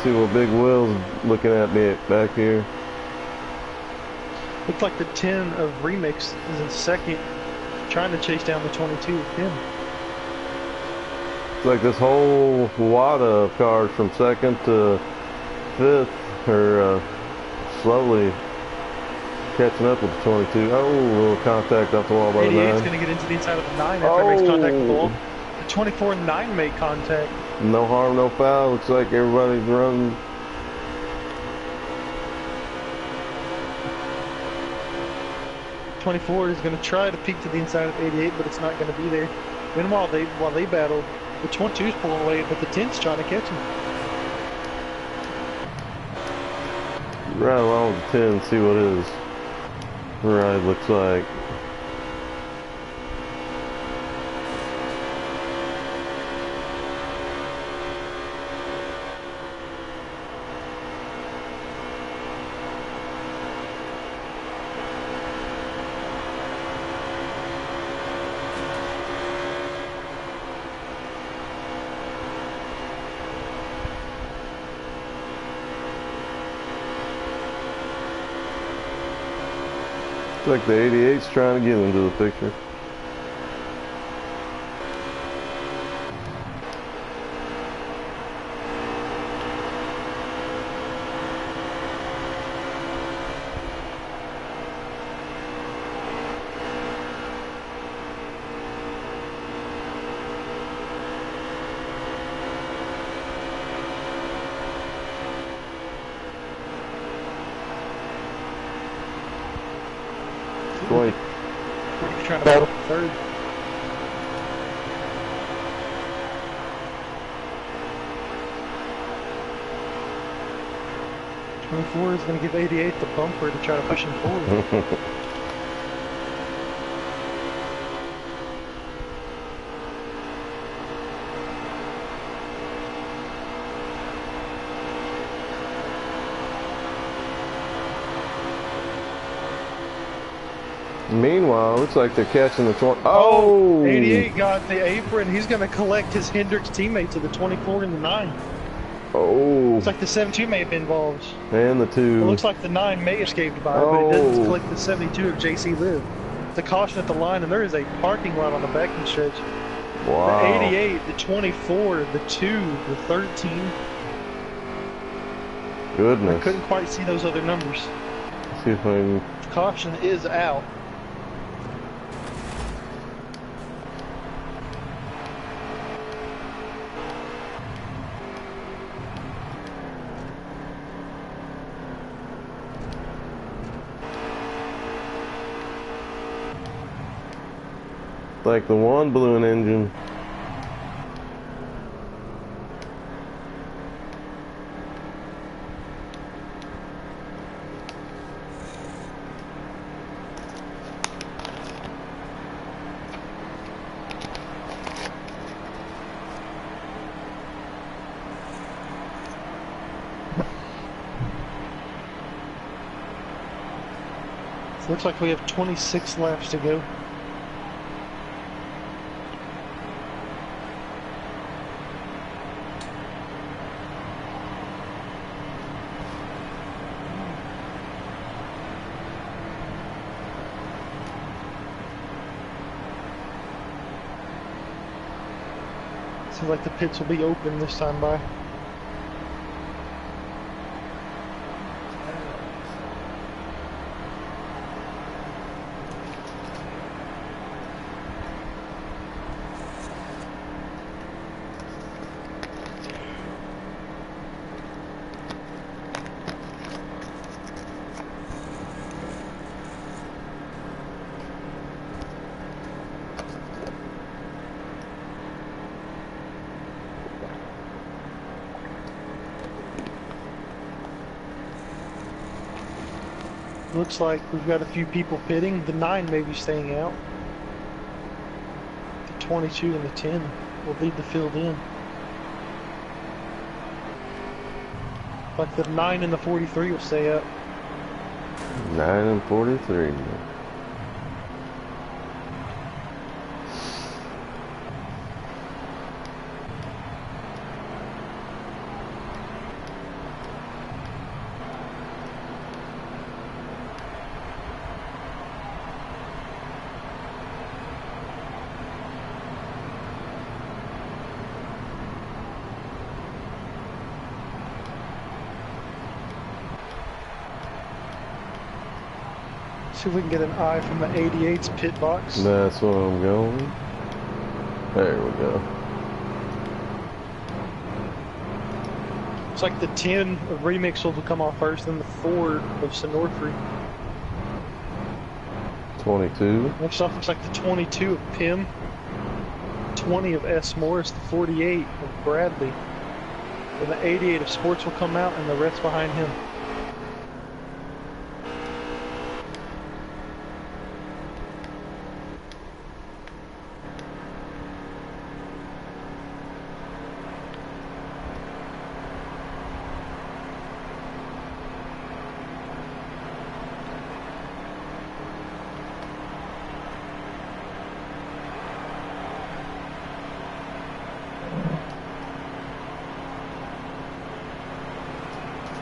See what Big Will's looking at me back here. Looks like the 10 of Remix is in second, trying to chase down the 22 of Tim. It's like this whole wad of cars from second to fifth are slowly catching up with the 22. Oh, a little contact off the wall by the 88 is 9. going to get into the inside of the 9 after it makes contact with the wall. The 24 and 9 make contact. No harm, no foul. Looks like everybody's running. '24 is going to try to peek to the inside of 88, but it's not going to be there. Meanwhile, while they battle, the 22 is pulling away, but the 10's trying to catch him. Right along with the 10, see what his ride looks like. Looks like the 88's trying to get into the picture. Trying to battle third. '24 is going to give 88 the bumper to try to push him forward. Meanwhile, looks like they're catching the 20. Oh! 88 got the apron. He's going to collect his Hendricks teammates of the 24 and the 9. Oh! Looks like the 72 may have been involved. And the 2. It looks like the 9 may have escaped by, but it doesn't collect the 72 of JC Live. The caution at the line, and there is a parking lot on the backing stretch. Wow. The 88, the 24, the 2, the 13. Goodness. I couldn't quite see those other numbers. Let's see if I can... Caution is out. Like the 1 blew an engine. So looks like we have 26 laps to go. Seems like the pits will be open this time by. Looks like we've got a few people pitting. The 9 may be staying out. The 22 and the 10 will lead the field in. Like the 9 and the 43 will stay out. 9 and 43. see if we can get an eye from the 88's pit box. That's where I'm going. There we go. It's like the 10 of Remix will come off first, then the 4 of Sonorfree. 22. Next off looks like the 22 of Pim, 20 of S. Morris, the 48 of Bradley. Then the 88 of Sports will come out, and the rest behind him.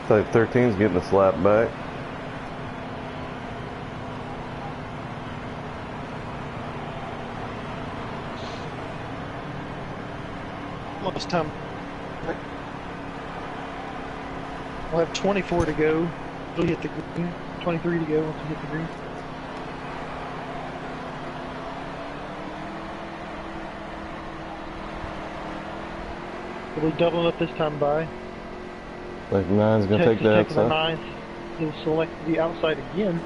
Type 13's getting a slap back. Almost time. We'll have 24 to go. We'll hit the green. 23 to go once we hit the green. We'll be doubling up this time by. Like 9's gonna take the Taking the outside. 9th. He'll select the outside again.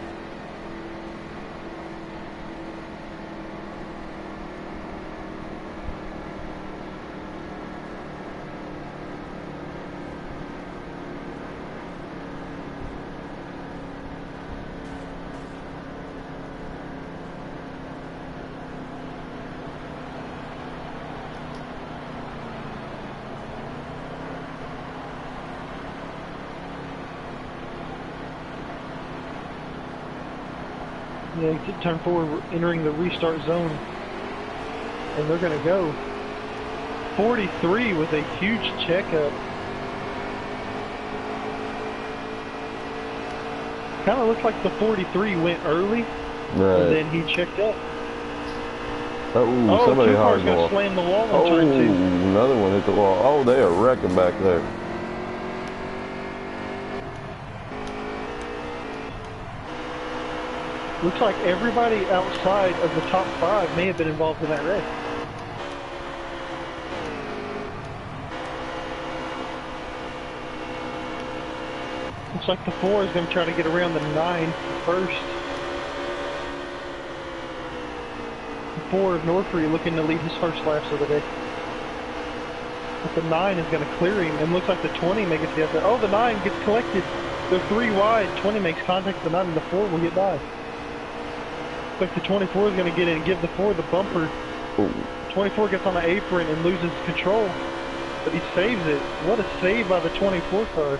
Yeah, turn 4, entering the restart zone. And they're going to go. 43 with a huge checkup. Kind of looks like the 43 went early, Right. and then he checked up. Oh, somebody two cars hard going wall. to slam the wall Oh, on turn 2. another one hit the wall. Oh, they are wrecking back there. Looks like everybody outside of the top 5 may have been involved in that wreck. Looks like the 4 is going to try to get around the 9 first. The 4 of Norfree looking to lead his first laps of the day. But the 9 is going to clear him, and looks like the 20 may get the outside. Oh, the 9 gets collected. They're 3 wide. 20 makes contact with the 9, and the 4 will get by. Looks like the 24 is going to get in and give the 4 the bumper. Ooh. 24 gets on the apron and loses control, but he saves it. What a save by the 24 car.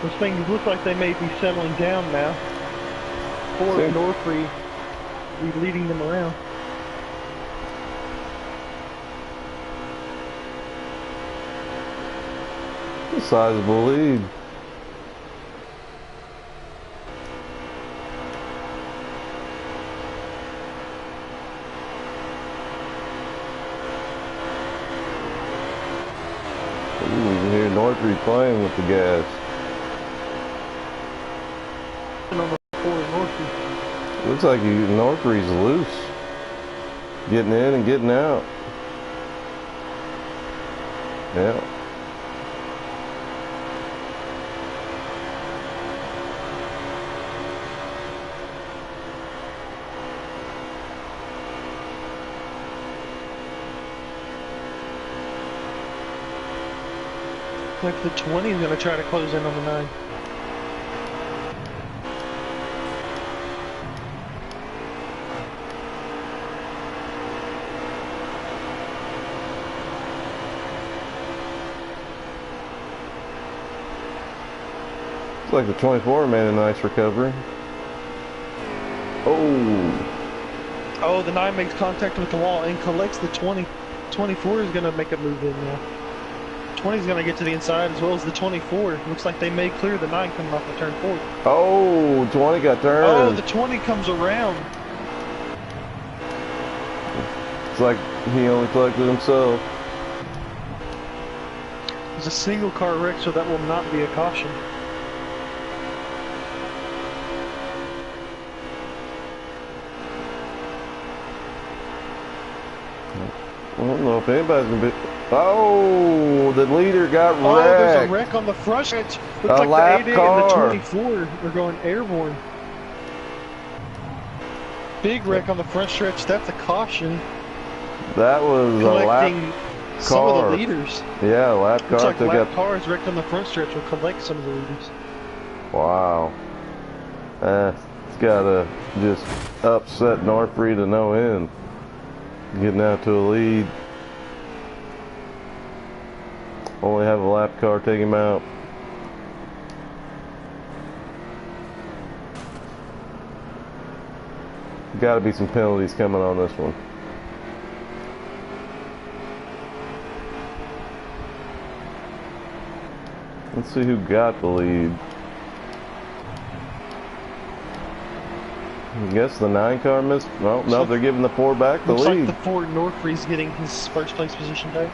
Those things look like they may be settling down now. 4 of Norfree be leading them around. A sizable lead. Ooh, you can hear Northry playing with the gas. Number 4 of Norfree. Looks like Northry's loose. Getting in and getting out. Yeah. Like the 20 is going to try to close in on the 9. Looks like the 24 made a nice recovery. Oh. Oh, the 9 makes contact with the wall and collects the 20. 24 is going to make a move in now. 20 is going to get to the inside as well as the 24. Looks like they may clear the 9 coming off the turn 4. Oh, 20 got turned. Oh, the 20 comes around. It's like he only collected himself. It's a single car wreck, so that will not be a caution. I don't know if anybody's gonna be. Oh, the leader got wrecked. Oh, there's a wreck on the front stretch. Looks like lap the 88 car. and the 24 are going airborne. Big wreck on the front stretch. That's a caution. That was Collecting a lap some car. of the leaders. Yeah, lap car. Looks like took lap up. cars wrecked on the front stretch will collect some of the leaders. Wow. It's gotta just upset Norfree to no end. Getting out to a lead. Only have a lap car take him out. Gotta be some penalties coming on this one. Let's see who got the lead. I guess the 9 car missed. Well, no, they're giving the 4 back the Looks lead. like the Ford Norfree's getting his first place position back.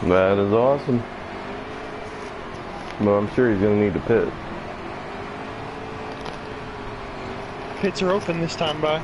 That is awesome. But I'm sure he's going to need to pit. Pits are open this time, by.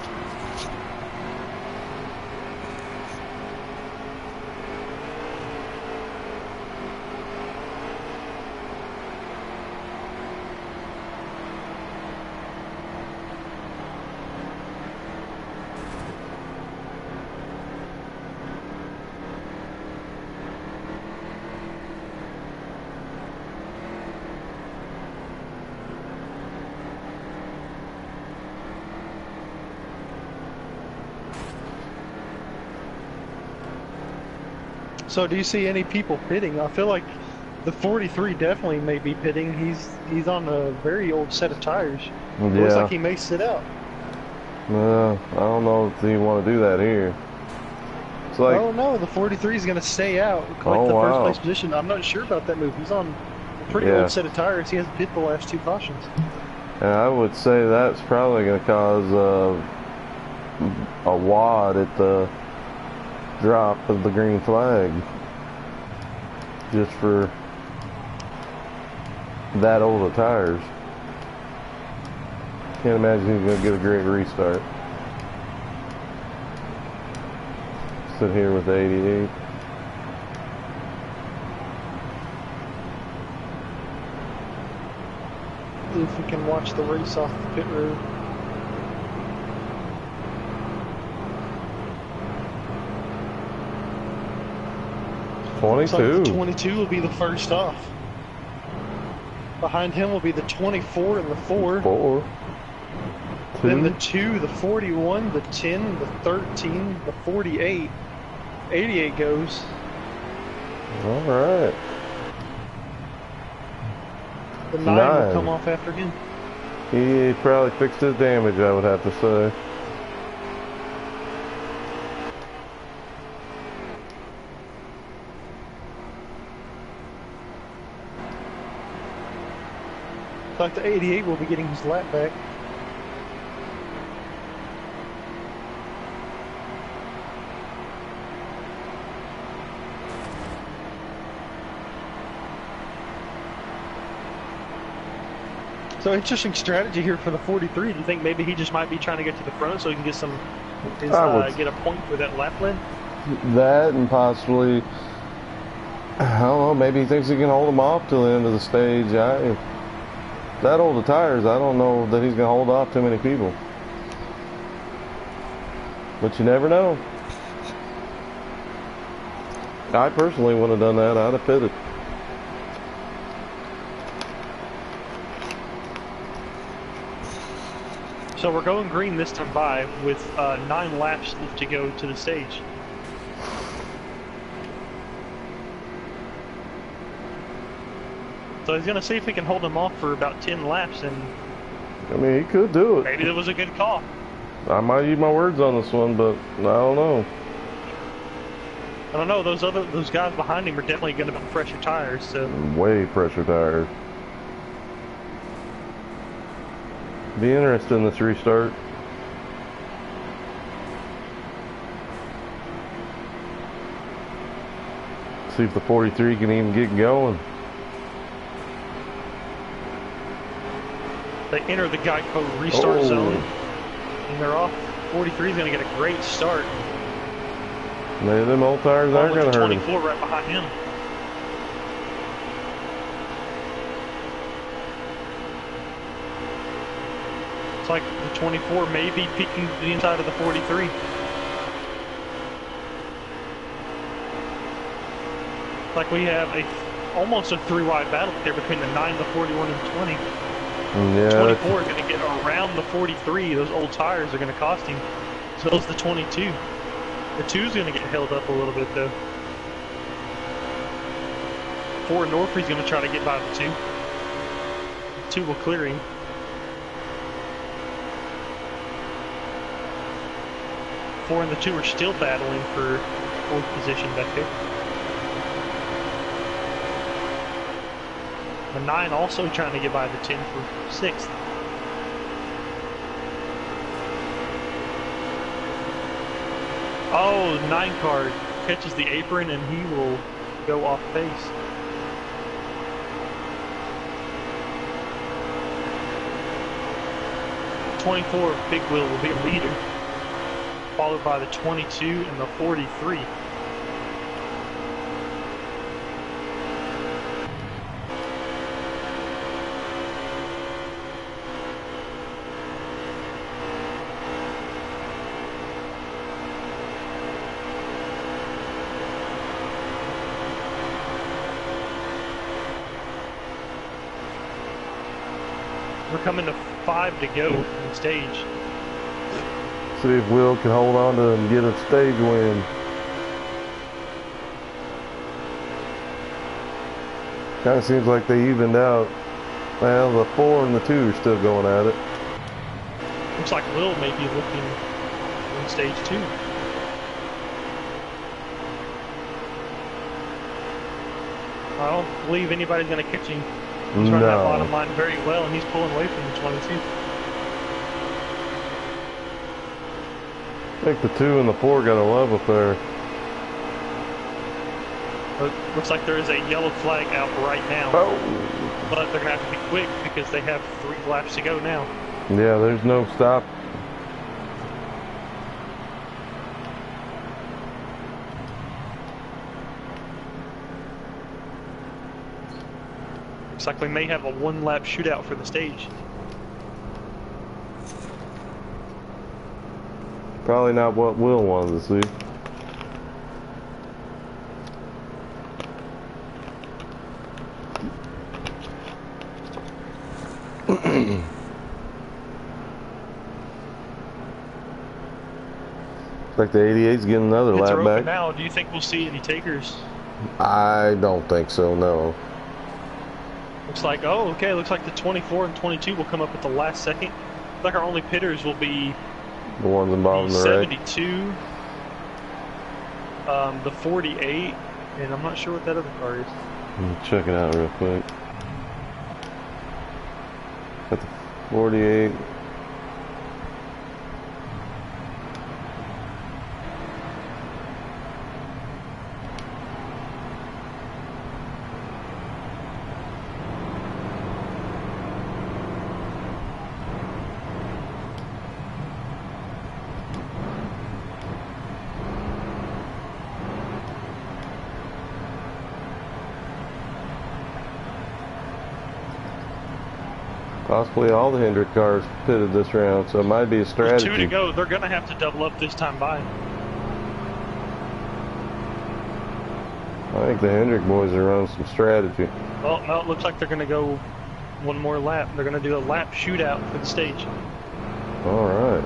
So do you see any people pitting? I feel like the 43 definitely may be pitting. He's on a very old set of tires. Yeah. Looks like he may sit out. I don't know if you want to do that here. It's like, Oh no, the 43 is going to stay out, collect the first place position. I'm not sure about that move. He's on a pretty old set of tires. He hasn't pit the last 2 cautions. and I would say that's probably going to cause a wad at the drop of the green flag. Just for that old of tires. Can't imagine he's going to get a great restart. Sit here with the 88. If we can watch the race off the pit road. Looks like the 22 will be the first off. Behind him will be the 24 and the 4. 4. Then the 2, the 41, the 10, the 13, the 48. 88 goes. All right. The 9 will come off after him. He probably fixed his damage, I would have to say. Like the 88 will be getting his lap back. So interesting strategy here for the 43. Do you think maybe he just might be trying to get to the front so he can get some, get a point for that lap win? That and possibly, I don't know, maybe he thinks he can hold him off till the end of the stage. That old of tires, I don't know that he's going to hold off too many people. But you never know. I personally would have done that. I'd have pitted. So we're going green this time by with 9 laps left to go to the stage. So he's going to see if he can hold him off for about 10 laps, and I mean, he could do it. maybe that was a good call. I might use my words on this one, but I don't know. I don't know. Those guys behind him are definitely going to be fresher tires. So Way fresher tires. Be interested in this restart. See if the 43 can even get going. They enter the Geico restart zone, and they're off. 43 is going to get a great start. Maybe them old tires aren't going to hurt him. 24 right behind him. It's like the 24 may be peeking to the inside of the 43. Like we have almost a 3-wide battle there between the 9, the 41, and 20. Yeah. 24 is going to get around the 43. Those old tires are going to cost him. So is the 22. The 2 is going to get held up a little bit though. 4 Norfrey's going to try to get by the 2. The 2 will clear him. Four and the 2 are still battling for 4th position back there. The 9 also trying to get by the 10 for 6th. Oh, 9 car catches the apron and he will go off pace. '24 Big Wheel will be a leader, followed by the 22 and the 43. We're coming to 5 to go on stage. See if Will can hold on to and get a stage win. Kind of seems like they evened out. Well, the 4 and the 2 are still going at it. Looks like Will may be looking on stage 2. I don't believe anybody's going to catch him. He's running that bottom line very well, and he's pulling away from the 22. I think the 2 and the 4 got a love up there. Looks like there is a yellow flag out right now. Oh. But they're going to have to be quick because they have 3 laps to go now. Yeah, there's no stop. Looks like we may have a 1-lap shootout for the stage. Probably not what Will wanted to see. Like the 88's getting another Pits lap are back. open now. Do you think we'll see any takers? I don't think so, no. Looks like, oh, okay, looks like the 24 and 22 will come up at the last second. Looks like our only pitters will be The ones involved in the wreck. 72, the 48, and I'm not sure what that other car is. Let me check it out real quick. Got the 48. Possibly all the Hendrick cars pitted this round, so it might be a strategy. With 2 to go, they're going to have to double up this time by. I think the Hendrick boys are running some strategy. Well, no, it looks like they're going to go 1 more lap. They're going to do a lap shootout for the stage. All right.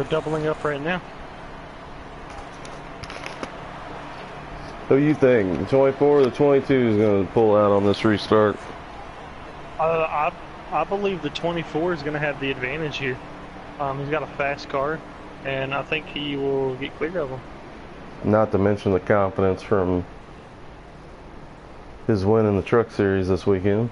They're doubling up right now. Who do you think? The 24 or the 22 is going to pull out on this restart? I believe the 24 is going to have the advantage here. He's got a fast car, and I think he will get clear of him. Not to mention the confidence from his win in the Truck Series this weekend.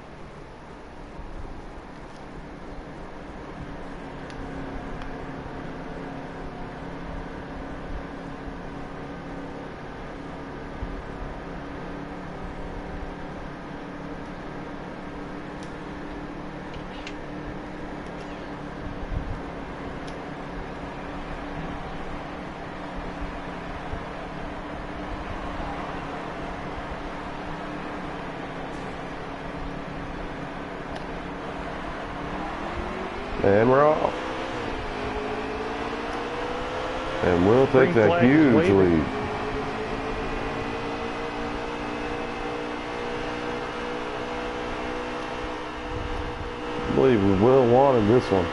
And we're off. And we'll take that huge lead. I believe we will wanted this one.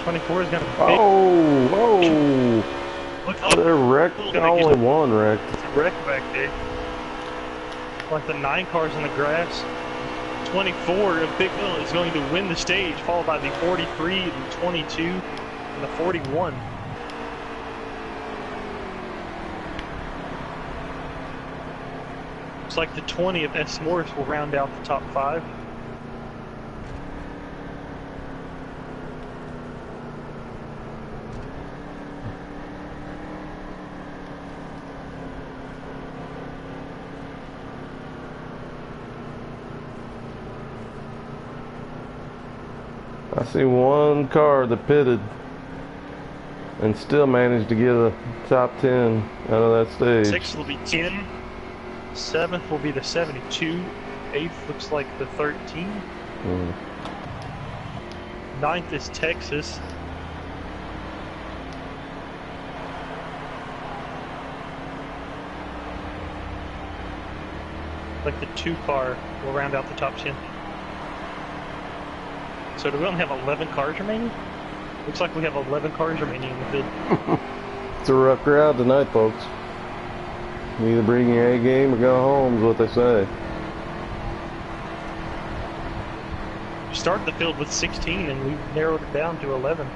24 is going to be Oh! They're wrecked. Only one wrecked. It's a wreck back there. Like the 9 cars in the grass. 24 of Big Bill is going to win the stage, followed by the 43, the 22, and the 41. Looks like the 20 of S. Morris will round out the top 5. I see one car that pitted and still managed to get a top 10 out of that stage. 6th will be 10. 7th will be the 72. 8th looks like the 13. 9th is Texas. Like the 2 car will round out the top 10. So do we only have 11 cars remaining? Looks like we have 11 cars remaining in the bid. It's a rough crowd tonight, folks. You either bring your A game or go home, is what they say. We started the field with 16 and we narrowed it down to 11.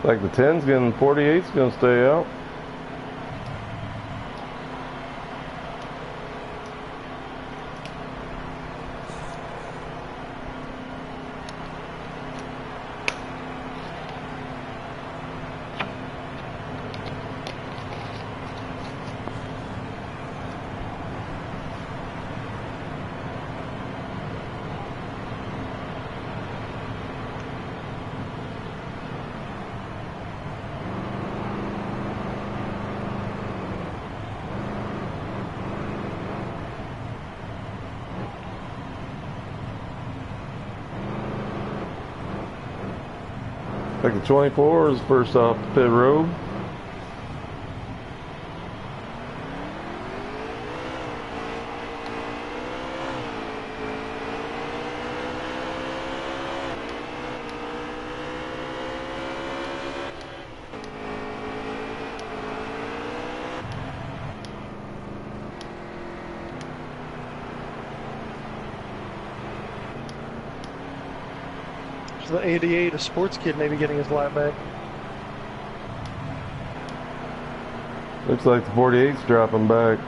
Like the 10's getting 48's gonna stay out. Like the 24 is first off the pit road. So the 88, a sports kid maybe getting his lap back. Looks like the 48's dropping back.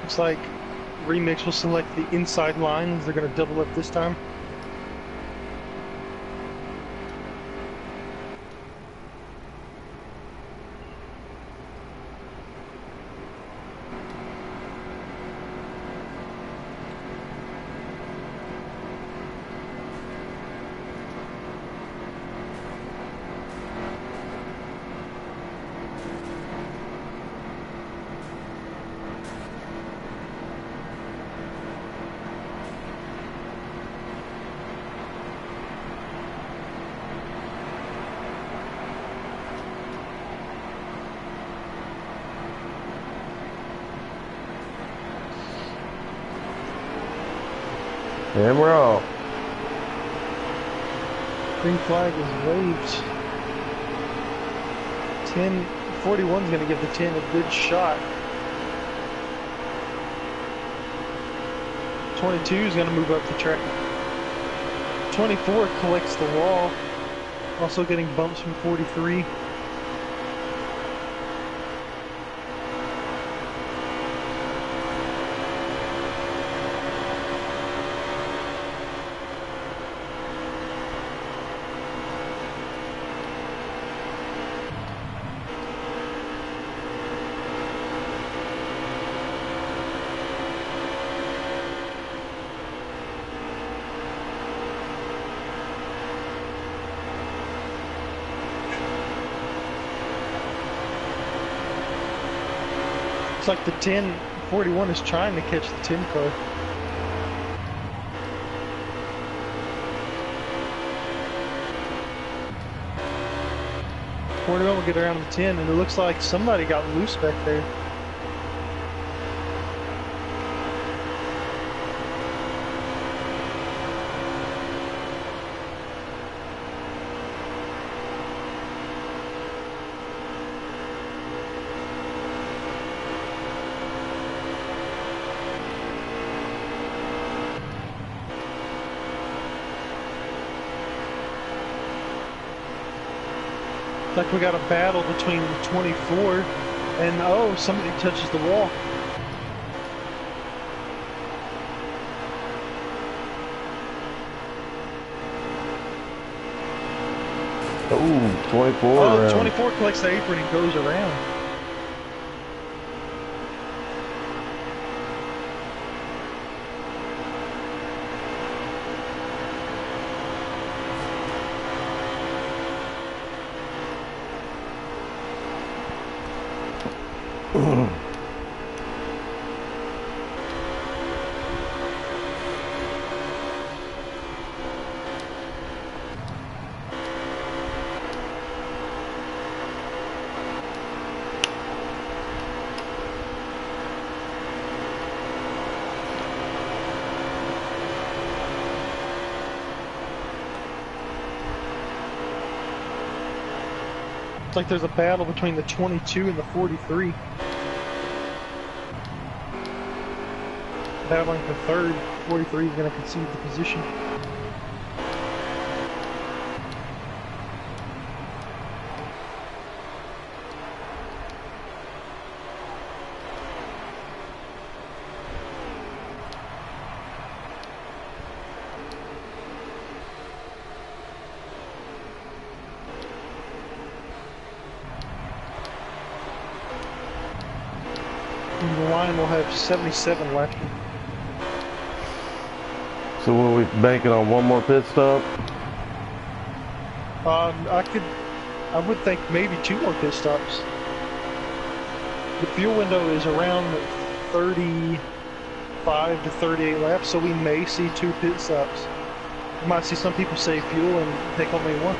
Looks like Remix will select the inside lines. They're going to double up this time. And we're off. Green flag is waved. 1041 is going to give the 10 a good shot. 22 is going to move up the track. 24 collects the wall. Also getting bumps from 43. Looks like the 1041 is trying to catch the 10 car. Will get around the 10, and it looks like somebody got loose back there. Like we got a battle between the 24 and oh, somebody touches the wall. Oh, 24 Oh, around. 24 collects the apron and goes around. It's like there's a battle between the 22 and the 43. Battling for third. 43 is going to concede the position. The line will have 77 left. So will we banking on one more pit stop? I would think maybe 2 more pit stops. The fuel window is around 35 to 38 laps, so we may see 2 pit stops. We might see some people save fuel and take only 1.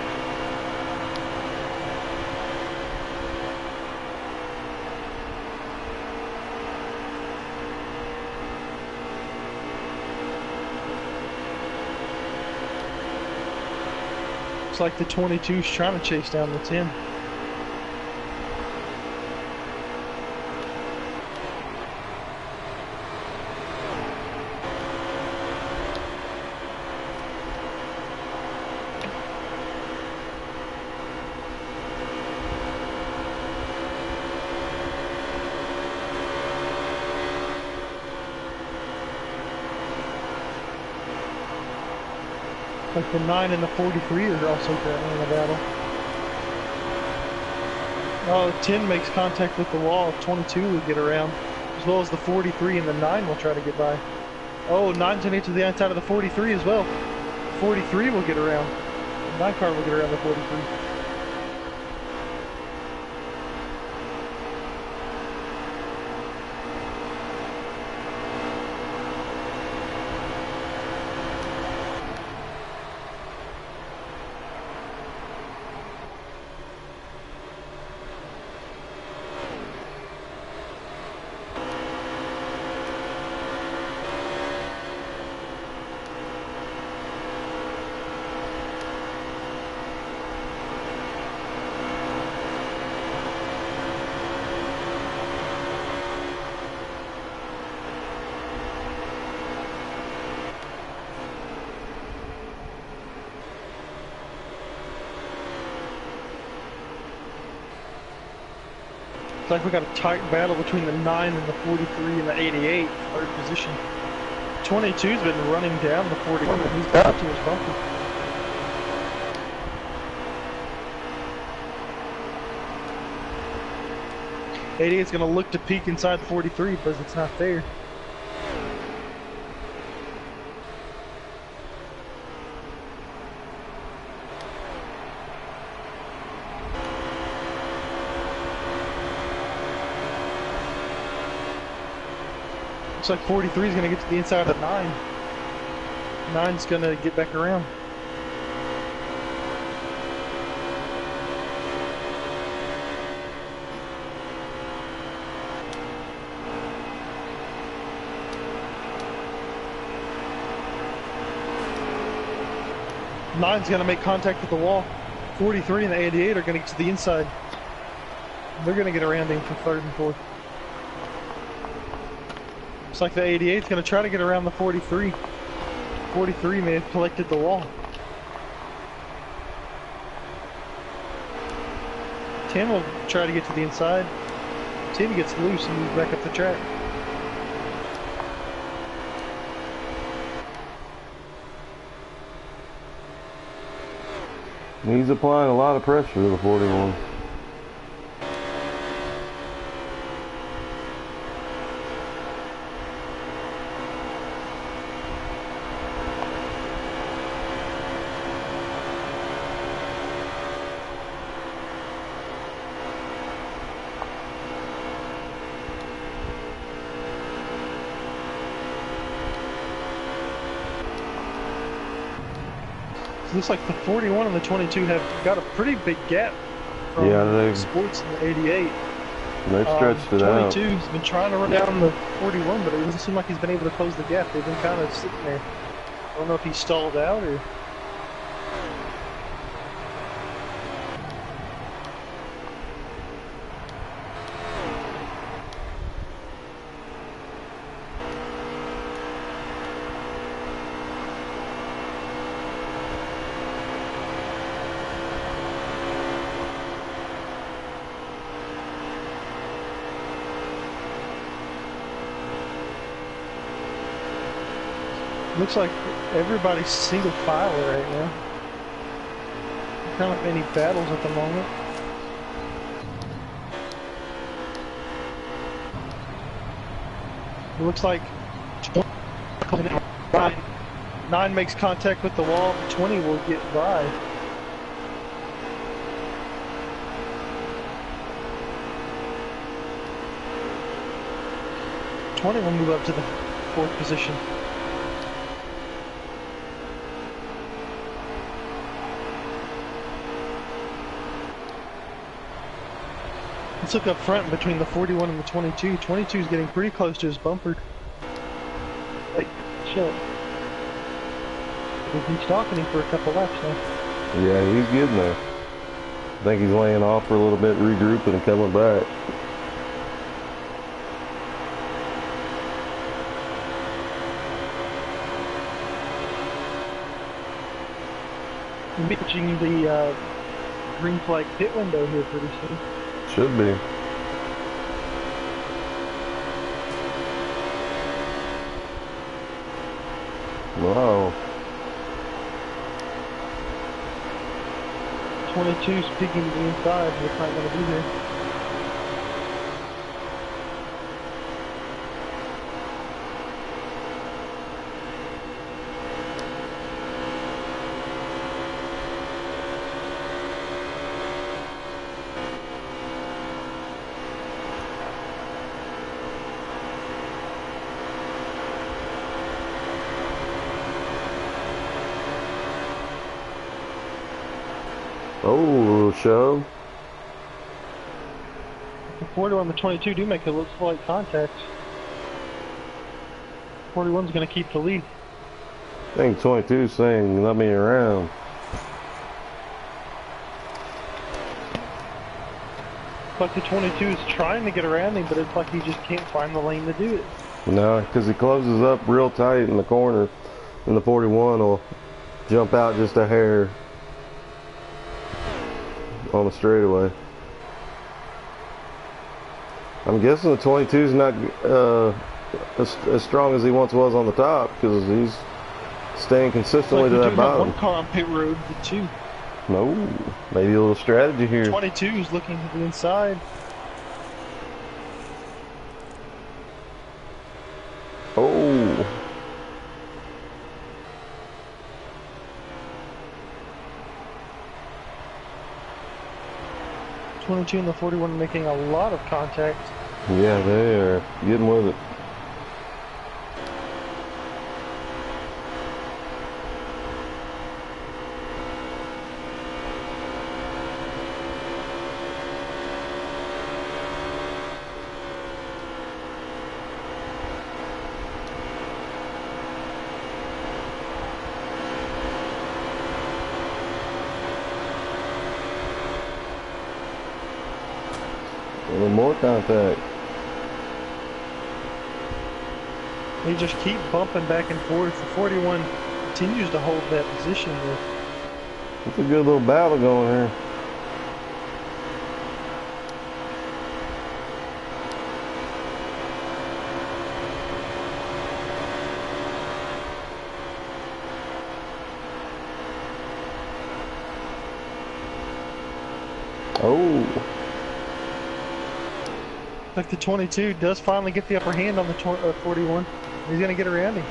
Looks like the 22's trying to chase down the 10. Like the 9 and the 43 are also currently in the battle. Oh, 10 makes contact with the wall. 22 will get around, as well as the 43, and the 9 will try to get by. Oh, 9's gonna get to the outside of the 43 as well. 43 will get around. The 9 car will get around the 43. It's like we got a tight battle between the 9 and the 43 and the 88, third position. 22's been running down the 41, and he's got to his bumper. '88's gonna look to peek inside the 43, but it's not there. Looks like 43 is going to get to the inside of 9. 9's going to get back around. Nine's going to make contact with the wall. 43 and the 88 are going to get to the inside. They're going to get around him for third and fourth. Looks like the 88's going to try to get around the 43. 43 may have collected the wall. 10 will try to get to the inside. 10 gets loose and moves back up the track. He's applying a lot of pressure to the 41. Looks like the 41 and the 22 have got a pretty big gap from Sports and the 88. They've stretched it out. 22's been trying to run down the 41, but it doesn't seem like he's been able to close the gap. They've been kind of sitting there. I don't know if he stalled out or... Looks like everybody's single file right now. Kind of any battles at the moment. It looks like 9 makes contact with the wall, 20 will get by. '20 will move up to the fourth position. Let's look up front between the 41 and the 22. 22 is getting pretty close to his bumper. Like, shit. We've been stalking him for a couple laps now. Yeah, he's getting there. I think he's laying off for a little bit, regrouping and coming back. Reaching the green flag pit window here pretty soon. Should be. Wow. 22's peeking to the inside. It's not going to be there. Oh, shove. The 41 and the 22 do make a little slight contact. 41's going to keep the lead. I think 22 is saying, let me around. But the 22 is trying to get around him, but it's like he just can't find the lane to do it. No, because he closes up real tight in the corner, and the 41 will jump out just a hair on the straightaway. I'm guessing the 22 is not as strong as he once was on the top, because he's staying consistently to that bottom. One car on pit road, the 2. No, maybe a little strategy here. 22 is looking to the inside. Oh. 22 and the 41 making a lot of contact. Yeah, they are getting with it. A little more contact. They just keep bumping back and forth. The 41 continues to hold that position there. It's a good little battle going here. Oh. Like the 22 does finally get the upper hand on the 41. He's going to get around him.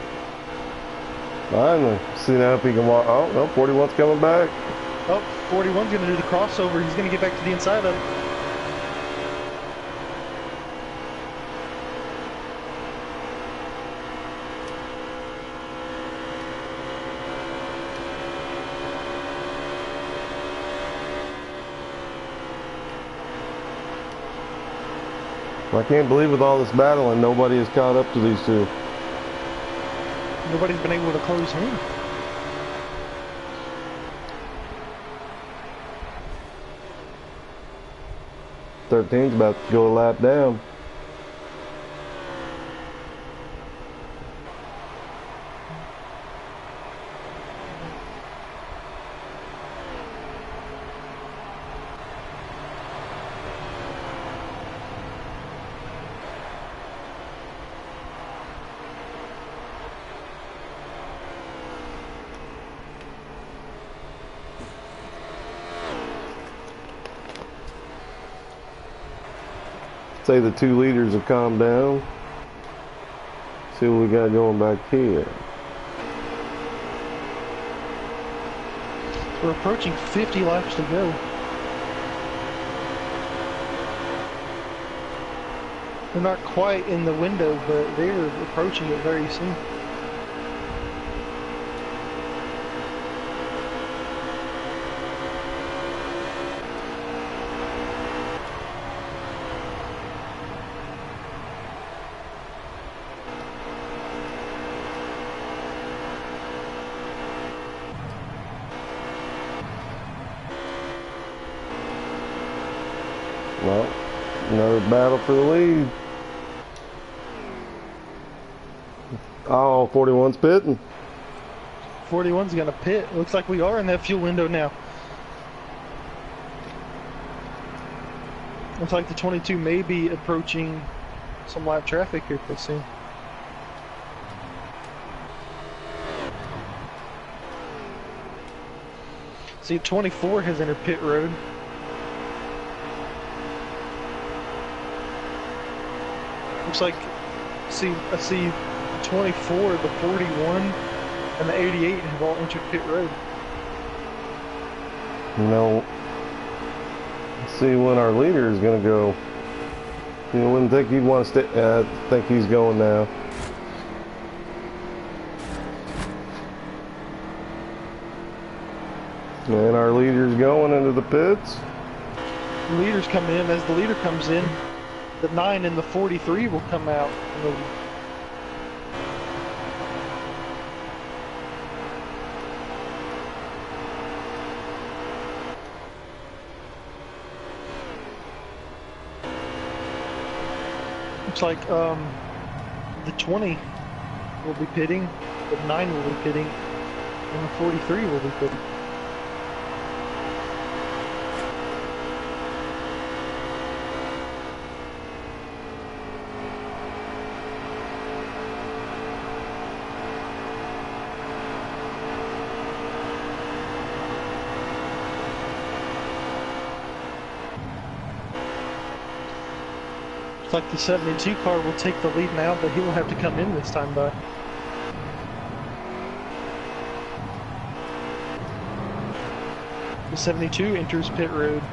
Finally. See now if he can walk. Oh, no, 41's coming back. Oh, 41's going to do the crossover. He's going to get back to the inside of it. I can't believe with all this battling, nobody has caught up to these two. Nobody's been able to close him. Thirteen's about to go a lap down. Say the two leaders have calmed down. See what we got going back here. We're approaching 50 laps to go. They're not quite in the window, but they're approaching it very soon. Well, another battle for the lead. Oh, 41's pitting. 41's gonna pit. Looks like we are in that fuel window now. Looks like the 22 may be approaching some live traffic here pretty soon. See, 24 has entered pit road. Looks like, I see 24, the 41, and the 88 have all entered pit road. You know, let's see when our leader is going to go. You wouldn't think he'd want to stay. I think he's going now. And our leader's going into the pits. The leader's coming in. As the leader comes in, the 9 and the 43 will come out. Looks like the 20 will be pitting, the 9 will be pitting, and the 43 will be pitting. Like the 72 car will take the lead now, but he will have to come in this time though. The 72 enters pit road.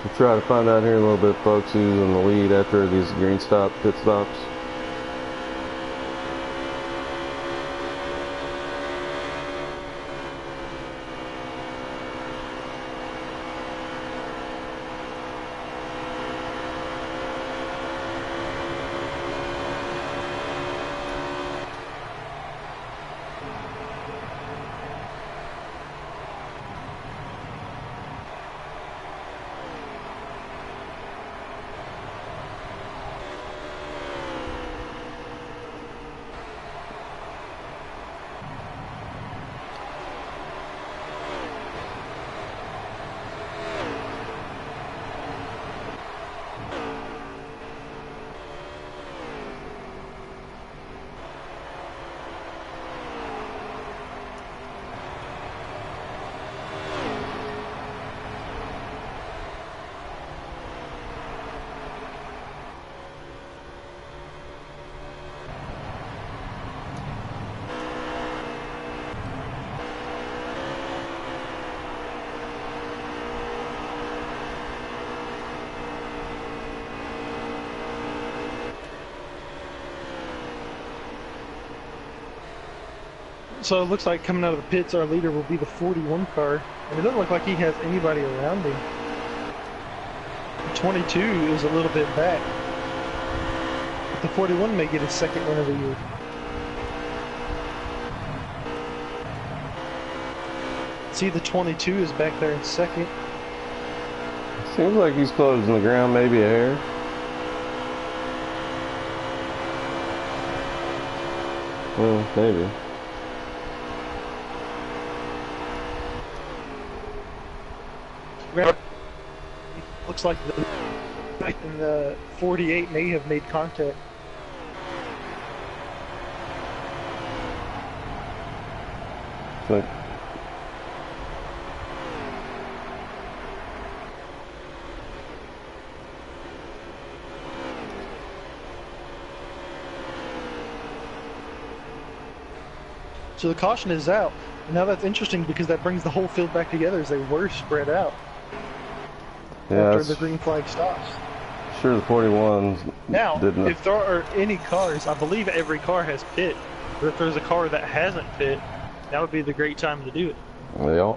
We'll try to find out here in a little bit, folks, who's in the lead after these green pit stops. So it looks like coming out of the pits, our leader will be the 41 car, and it doesn't look like he has anybody around him. The 22 is a little bit back. But the 41 may get his second win of the year. See, the 22 is back there in second. Seems like he's closing the ground, maybe a hair. Well, maybe. Looks like the 48 may have made contact. Like, so the caution is out. And now that's interesting because that brings the whole field back together as they were spread out. yeah, After the green flag stops. Sure, the 41s Now, didn't. if there are any cars, I believe every car has pit. But if there's a car that hasn't pit, that would be the great time to do it. Yeah.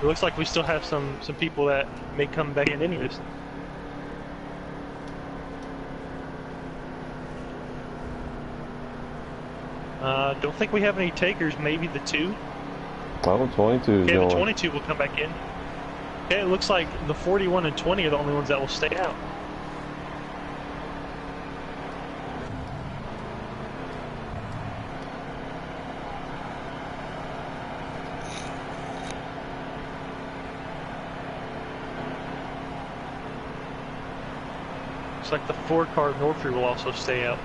It looks like we still have some people that may come back in anyways. Don't think we have any takers. Maybe the 2. Oh, 22 is Okay, going. the 22 will come back in. Okay, it looks like the 41 and 20 are the only ones that will stay out. Looks like the 4 car Northry will also stay out.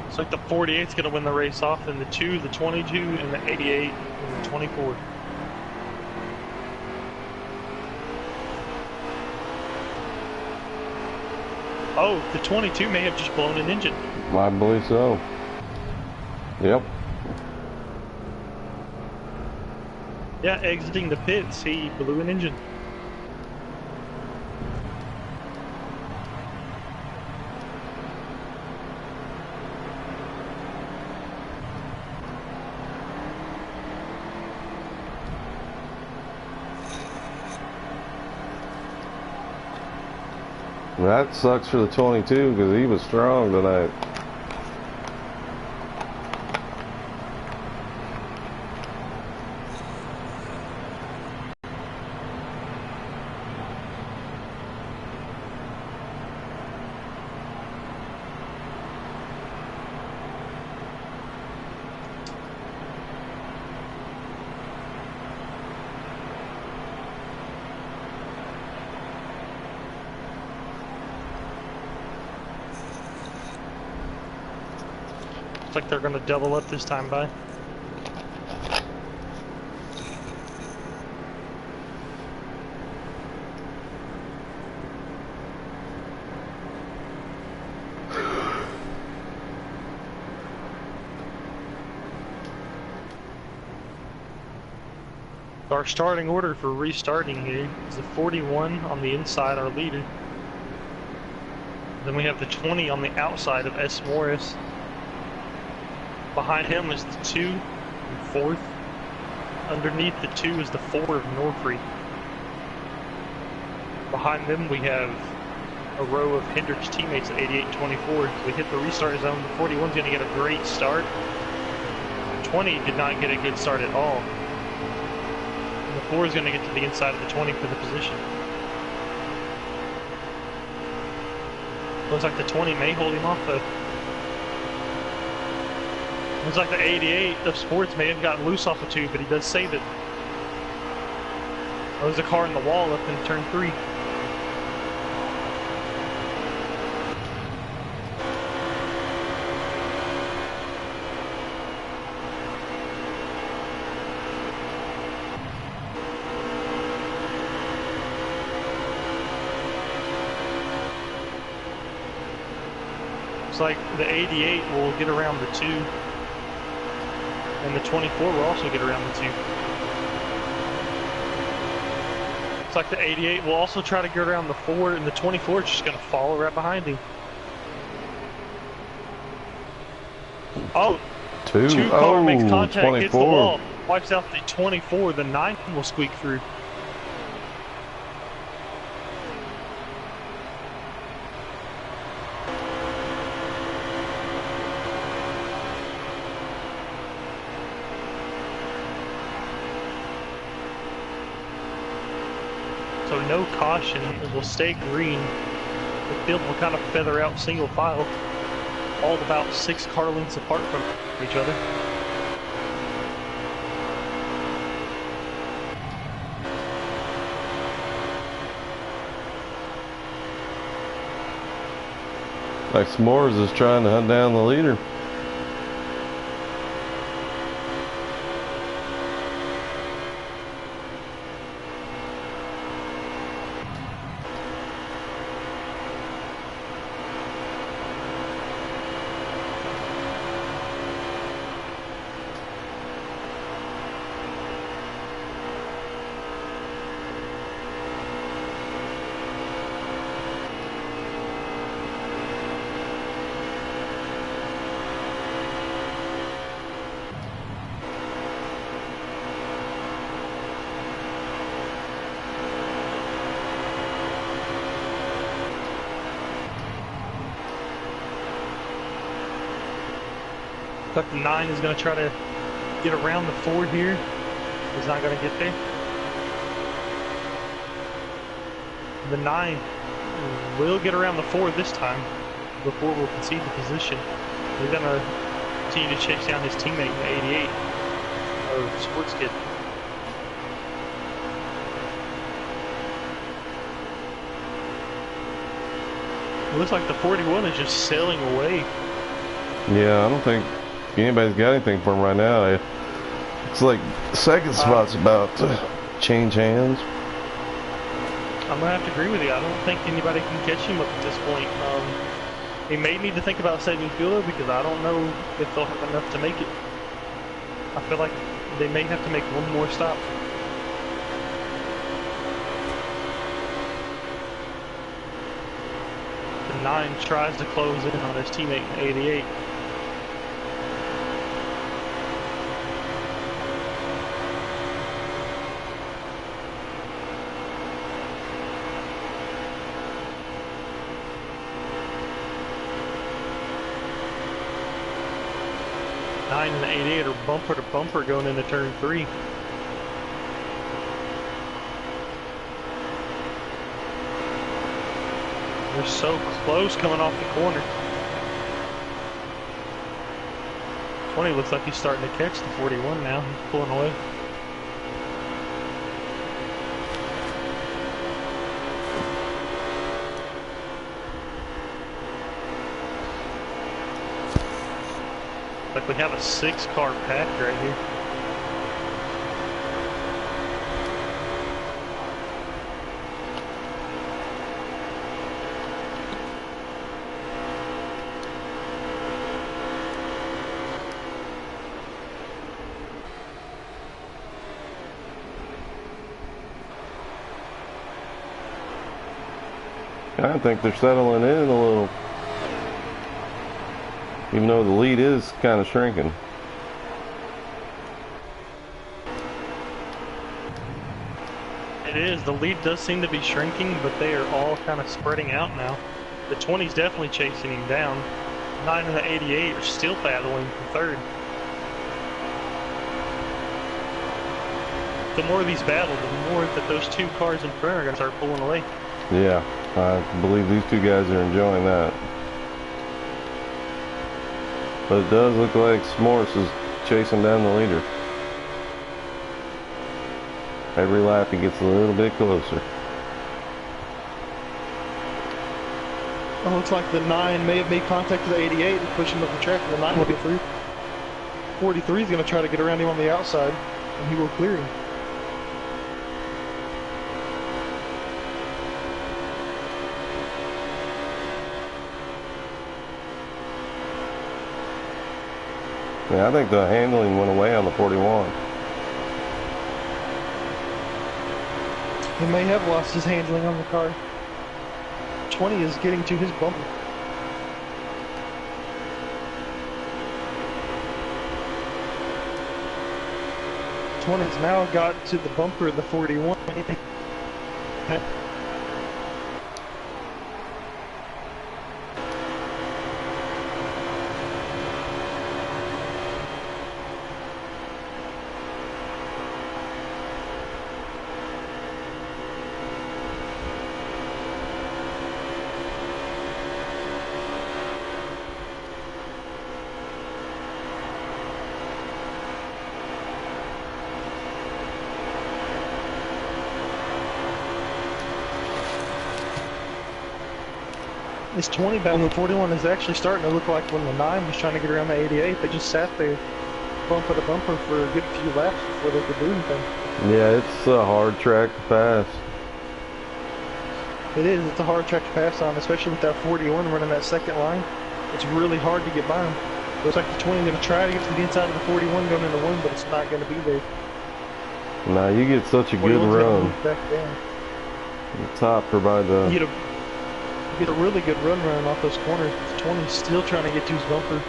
Looks like the 48's going to win the race off, and the 2, the 22, and the 88, and the 24. Oh, the 22 may have just blown an engine. I believe so. Yep. Yeah, exiting the pits, he blew an engine. That sucks for the 22 because he was strong tonight. Looks like they're going to double up this time by. Our starting order for restarting here is the 41 on the inside, our leader. Then we have the 20 on the outside of S. Morris. Behind him is the 2 and 4th. Underneath the 2 is the 4 of Northry. Behind them we have a row of Hendrick's teammates at 88 and 24. We hit the restart zone. The 41's going to get a great start. The 20 did not get a good start at all. And the 4 is going to get to the inside of the 20 for the position. Looks like the 20 may hold him off though. Looks like the 88 of Sports may have gotten loose off the 2, but he does save it. Oh, there's a car in the wall up in turn 3. Looks like the 88 will get around the 2. And the 24 will also get around the 2. Looks like the 88 will also try to get around the 4, and the 24 is just going to follow right behind him. Oh! 2 car makes contact, 24. hits the wall, wipes out the 24, the 9 will squeak through. So no caution, it will stay green. The field will kind of feather out single file, all about 6 car lengths apart from each other. Like S'mores is trying to hunt down the leader. Looks like the 9 is going to try to get around the 4 here. He's not going to get there. The 9 will get around the 4 this time before we'll concede the position. He's going to continue to chase down his teammate in the 88 of Sports Kid. It looks like the 41 is just sailing away. Yeah, I don't think anybody's got anything for him right now. It's like the second spot's about to change hands. I'm going to have to agree with you. I don't think anybody can catch him up at this point. He may need to think about saving fuel though, because I don't know if they'll have enough to make it. I feel like they may have to make one more stop. The 9 tries to close in on his teammate in 88. And the 88 are bumper to bumper going into turn 3. They're so close coming off the corner. 20 looks like he's starting to catch the 41 now. He's pulling away. Like we have a 6-car pack right here. I think they're settling in a little. Even though the lead is kind of shrinking. It is. The lead does seem to be shrinking, but they are all kind of spreading out now. The 20's definitely chasing him down. 9 and the 88 are still battling for third. The more these battle, the more that those 2 cars in front are going to start pulling away. Yeah, I believe these 2 guys are enjoying that. But it does look like S'mores is chasing down the leader. Every lap he gets a little bit closer. Well, looks like the 9 may have made contact with the 88 and push him up the track. The 9 will get through. 43 is going to try to get around him on the outside, and he will clear him. Yeah, I think the handling went away on the 41. He may have lost his handling on the car. 20 is getting to his bumper. Has now got to the bumper of the 41. This 20 battle, the 41 is actually starting to look like when the 9 was trying to get around the 88. They just sat there bumper to bumper for a good few laps before they could do anything. Yeah, it's a hard track to pass. It is. It's a hard track to pass on, especially with that 41 running that second line. It's really hard to get by him. Looks like the 20 is going to try to get to the inside of the 41 going into 1, but it's not going to be there. Nah, you get such a good run. Back down. The top provide the... You get a really good run running off those corners. The 20 is still trying to get to his bumper.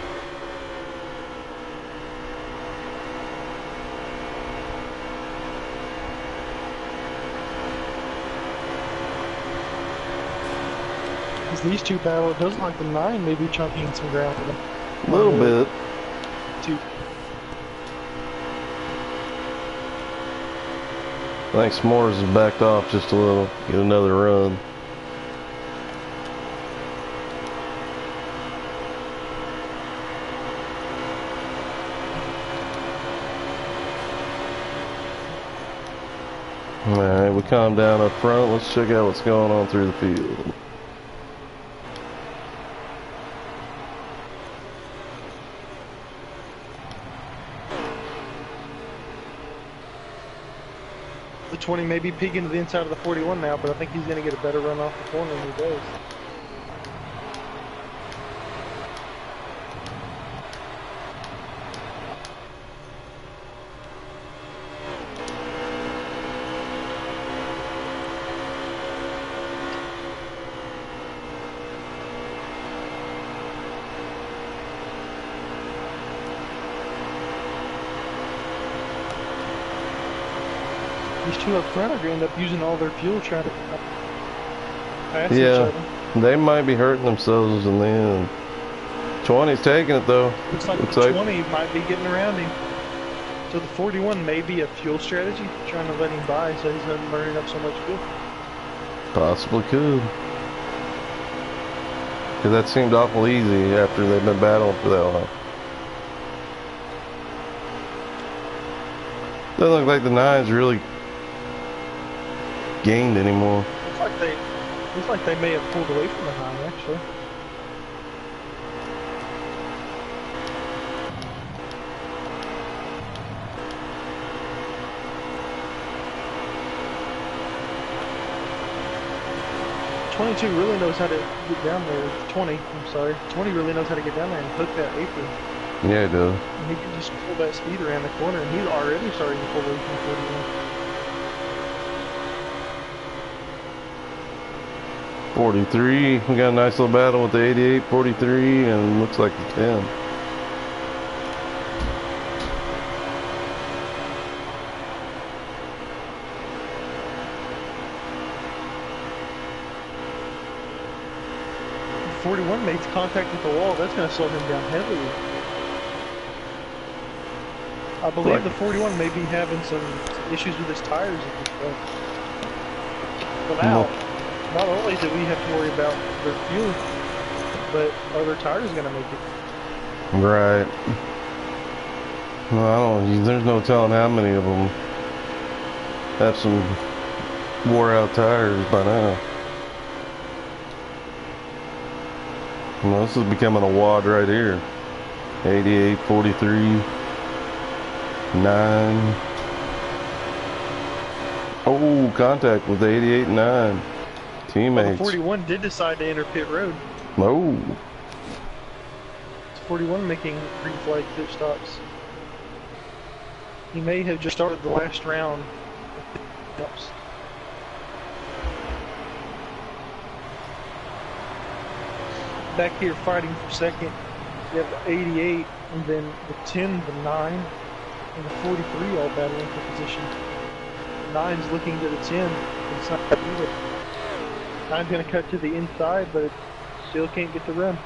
As these two battle, it does look like the 9 may be chunking some ground for them. A little bit. 22. I think S'mores has backed off just a little. Get another run. Alright, we calm down up front. Let's check out what's going on through the field. The 20 may be peeking to the inside of the 41 now, but I think he's going to get a better run off the corner than he does. These two up front are going to end up using all their fuel trying to pass each other. They might be hurting themselves in the end. 20's taking it though. Looks like the 20 might be getting around him. So the 41 may be a fuel strategy, trying to let him by so he's not burning up so much fuel. Possibly could. Because that seemed awful easy after they've been battling for that long. Doesn't look like the 9's really gained anymore. Looks like they may have pulled away from the 9 actually. "22 really knows how to get down there." 20, I'm sorry. 20 really knows how to get down there and hook that apron. Yeah, he does. And he can just pull that speed around the corner, and he's already starting to pull away from 41. 43. We got a nice little battle with the 88, 43, and looks like the 10. If 41 makes contact with the wall, that's going to slow him down heavily. I believe the 41 may be having some issues with his tires at this point. But now, not only do we have to worry about their fuel, but are their tires going to make it? Right. Well, I don't. There's no telling how many of them have some wore-out tires by now. Well, this is becoming a wad right here. 88, 43, 9. Oh, contact with the 88 and 9. Teammates. Well, the 41 did decide to enter pit road. Oh. It's 41 making green flag pit stops. He may have just started the last round. Oops. Back here fighting for second, you have the 88, and then the 10, the 9, and the 43 all battling for position. The 9's looking to the 10. It's not going to do it. 9's going to cut to the inside, but it still can't get the run.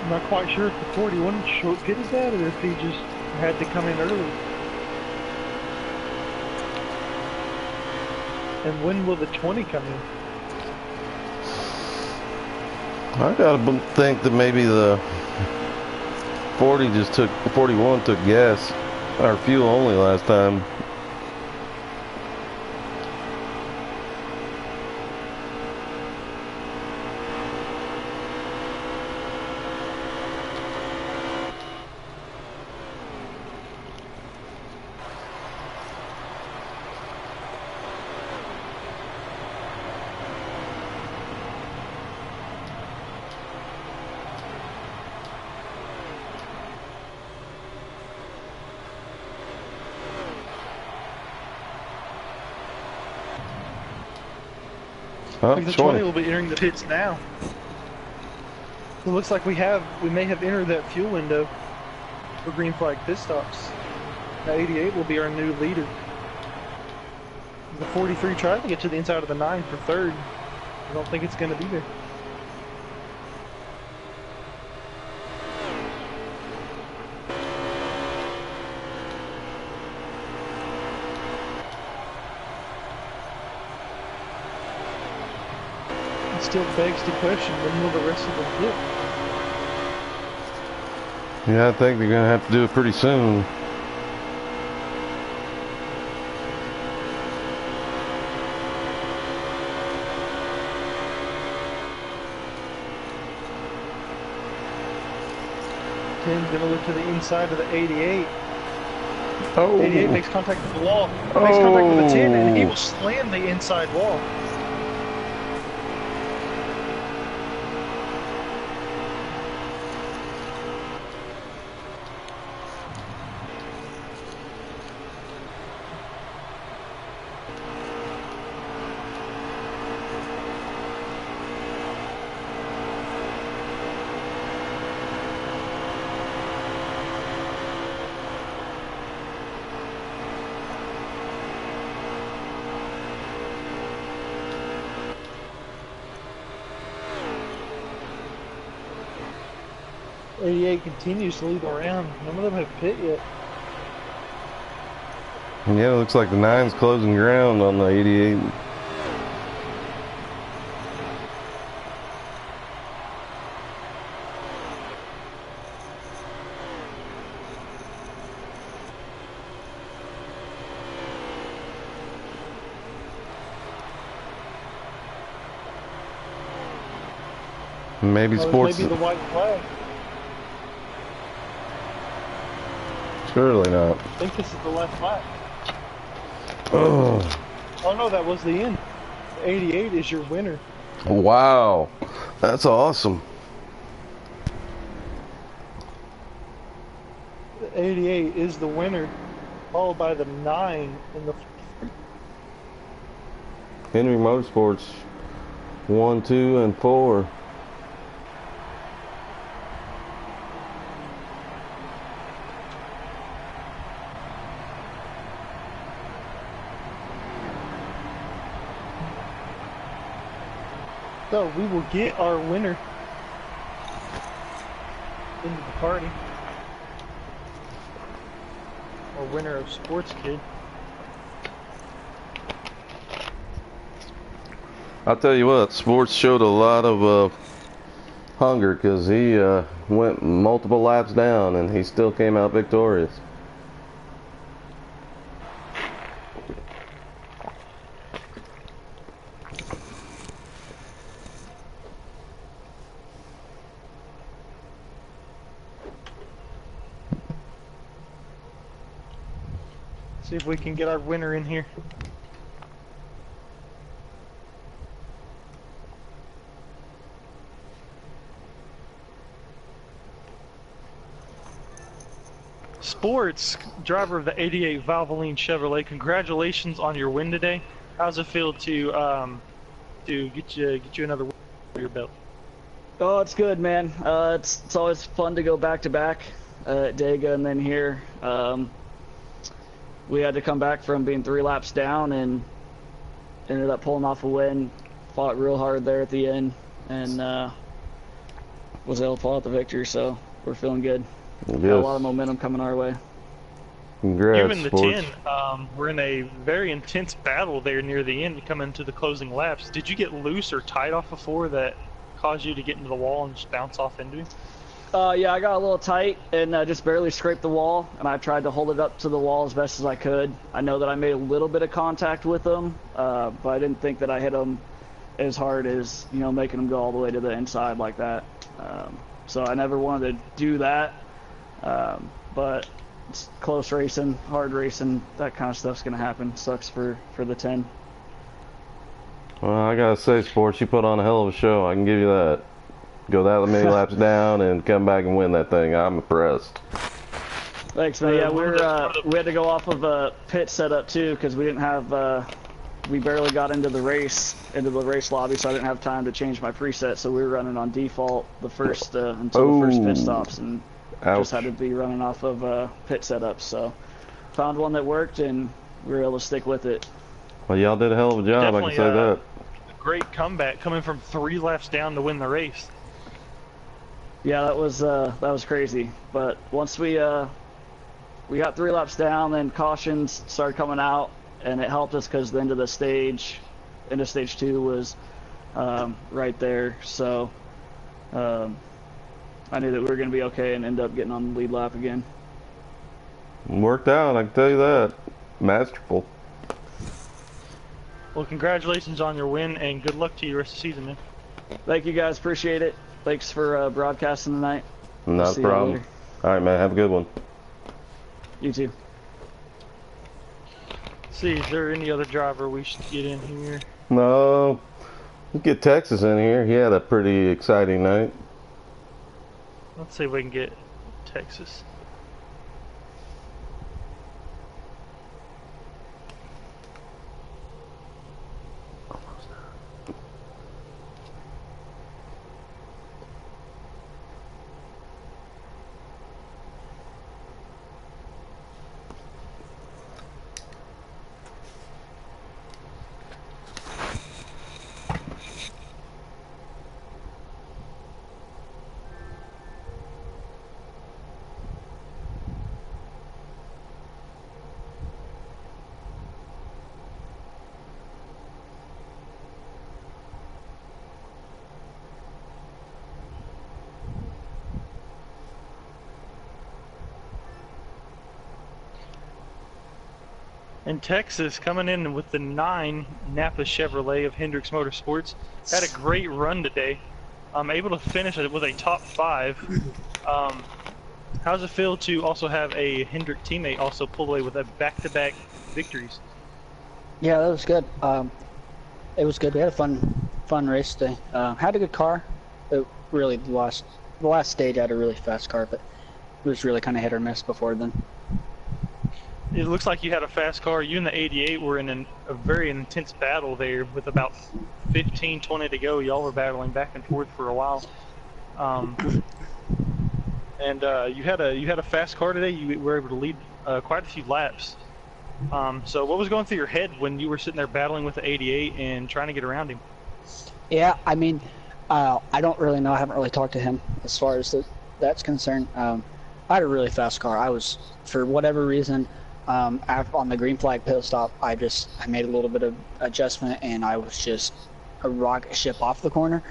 I'm not quite sure if the 41 shortcutted that or if he just had to come in early. And when will the 20 come in? I gotta think that maybe the 41 took gas, or fuel only last time. I think the 20 will be entering the pits now. It looks like we may have entered that fuel window for green flag pit stops. The 88 will be our new leader. The 43 tried to get to the inside of the 9 for third. I don't think it's going to be there. It still begs the question, when will the rest of them hit? Yeah, I think they're going to have to do it pretty soon. Tim's going to look to the inside of the 88. Oh. 88 makes contact with the wall. Makes contact with the 10, and he will slam the inside wall. '88 continues to lead the round. None of them have pit yet. Yeah, it looks like the 9's closing ground on the 88. Maybe sports. Maybe the white flag. Surely not. I think this is the last lap. Oh. Oh no, that was the end. The 88 is your winner. Wow. That's awesome. The 88 is the winner, followed by the 9 in the... Henry Motorsports 1, 2, and 4. So we will get our winner into the party. Our winner of Sports Kid. I'll tell you what, Sports showed a lot of hunger because he went multiple laps down and he still came out victorious. See if we can get our winner in here. Sports, driver of the 88 Valvoline Chevrolet, congratulations on your win today. How's it feel to get you another win under your belt? Oh, it's good, man. It's always fun to go back to back at Dega and then here. We had to come back from being 3 laps down and ended up pulling off a win. Fought real hard there at the end and was able to pull out the victory, so we're feeling good. Yes. Got a lot of momentum coming our way. Congrats, You and the Sports. 10 were in a very intense battle there near the end to come into the closing laps. Did you get loose or tight off before that caused you to get into the wall and just bounce off into him? Yeah, I got a little tight and just barely scraped the wall, and I tried to hold it up to the wall as best as I could. I know that I made a little bit of contact with him, but I didn't think that I hit him as hard as, you know, making him go all the way to the inside like that. So I never wanted to do that, but it's close racing, hard racing, that kind of stuff's going to happen. Sucks for the 10. Well, I gotta say, Sports, you put on a hell of a show. I can give you that. Go that many laps down and come back and win that thing. I'm impressed. Thanks, man. Yeah, we had to go off of a pit setup too because we didn't have we barely got into the race lobby, so I didn't have time to change my preset. So we were running on default the first until the first pit stops, and Ouch. just had to be running off of pit setups. So found one that worked, and we were able to stick with it. Well, y'all did a hell of a job, I can Definitely, say that. A great comeback coming from 3 laps down to win the race. Yeah, that was crazy. But once we got 3 laps down, then cautions started coming out, and it helped us because the end of stage 2 was right there. So I knew that we were going to be okay and end up getting on the lead lap again. Worked out, I can tell you that. Masterful. Well, congratulations on your win, and good luck to you the rest of the season, man. Thank you guys, appreciate it. Thanks for broadcasting tonight. Not a problem. All right, man, have a good one. You too. Let's see, is there any other driver we should get in here? No, let's get Texas in here. He had a pretty exciting night. Let's see if we can get Texas. And Texas coming in with the 9 Napa Chevrolet of Hendricks Motorsports. Had a great run today. Able to finish it with a top 5. How does it feel to also have a Hendrick teammate also pull away with a back-to-back victories? Yeah, that was good. It was good. We had a fun race today. Had a good car. It really the last stage I had a really fast car, but it was really kind of hit or miss before then. It looks like you had a fast car. You and the 88 were in a very intense battle there with about 15-20 to go. Y'all were battling back and forth for a while. And you had a fast car today. You were able to lead quite a few laps. So what was going through your head when you were sitting there battling with the 88 and trying to get around him? Yeah, I mean, I don't really know. I haven't really talked to him as far as that's concerned. I had a really fast car. I was, for whatever reason, on the green flag pit stop, I made a little bit of adjustment, and I was just a rocket ship off the corner.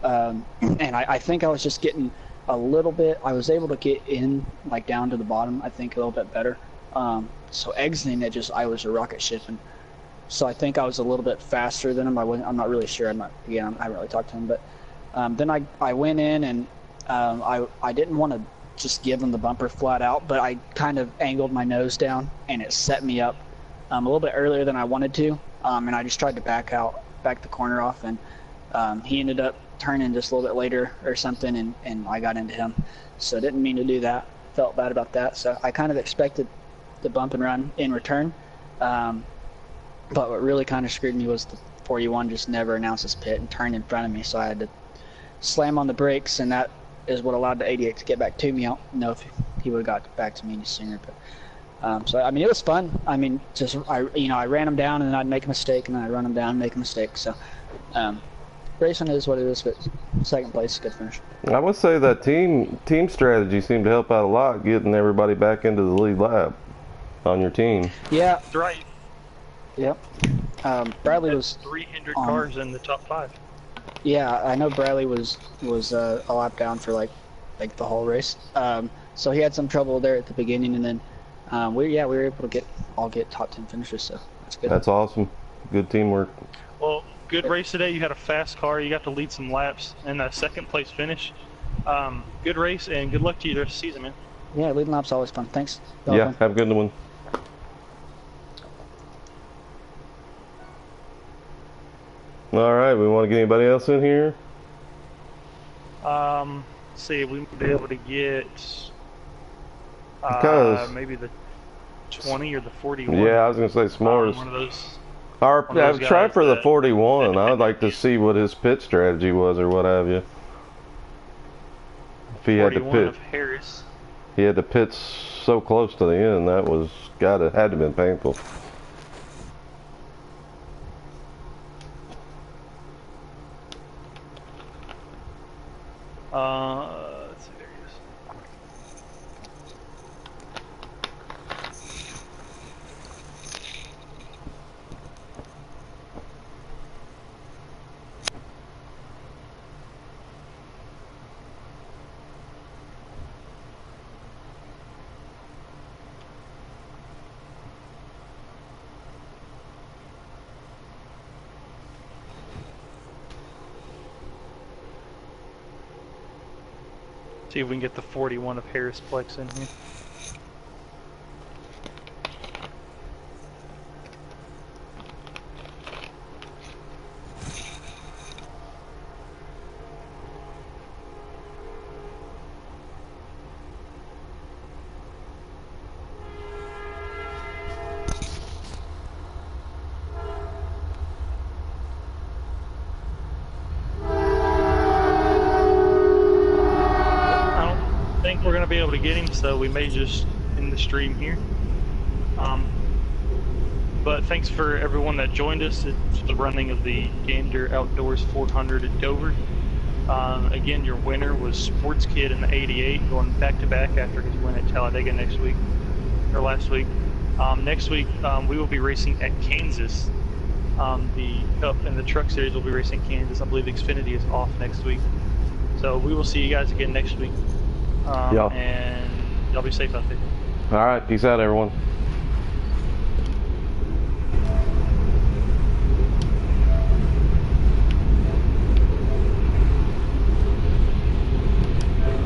And I think I was just getting a little bit. I was able to get in, like, down to the bottom, I think, a little bit better. So exiting it, I was a rocket ship, and so I think I was a little bit faster than him. I'm not really sure. I haven't really talked to him, but then I went in, and I didn't want to just give him the bumper flat out, but I kind of angled my nose down, and it set me up a little bit earlier than I wanted to, and I just tried to back the corner off, and he ended up turning just a little bit later or something, and I got into him. So I didn't mean to do that. Felt bad about that. So I kind of expected the bump and run in return, but what really kind of screwed me was the 41 just never announced his pit and turned in front of me, so I had to slam on the brakes, and that is what allowed the 88 to get back to me. I don't know if he would have got back to me any sooner, but so I mean, it was fun. I mean, I ran him down, and then I'd make a mistake, and then I'd run him down and make a mistake. So racing is what it is, but second place, good finish. I would say that team strategy seemed to help out a lot, getting everybody back into the lead lap on your team. Yeah, That's right. Yep. Bradley was 300 cars in the top 5. Yeah, I know Bradley was a lap down for like the whole race. So he had some trouble there at the beginning, and then we were able to all get top 10 finishes. So that's good. That's awesome. Good teamwork. Well, good race today. You had a fast car. You got to lead some laps and a second place finish. Good race, and good luck to you the rest of the season, man. Yeah, leading laps always fun. Thanks. Yeah, have a good one. All right, we want to get anybody else in here? Let's see, we might be able to get maybe the 20 or the 41. Yeah, I was going to say s'mores. One of those. I've tried for the 41. I would like to see what his pit strategy was or what have you. If he had to 41 pit. of Harris. He had to pit so close to the end. That was had to have been painful. Let's see, there he is. See if we can get the 41 of Harris Plex in here. We're going to be able to get him, so we may just end the stream here. But thanks for everyone that joined us. It's the running of the Gander Outdoors 400 at Dover. Again, your winner was Sports Kid in the 88, going back-to-back after his win at Talladega last week. Next week, we will be racing at Kansas. The Cup and the Truck Series will be racing at Kansas. I believe Xfinity is off next week. So we will see you guys again next week. And y'all be safe out there. All right, peace out, everyone.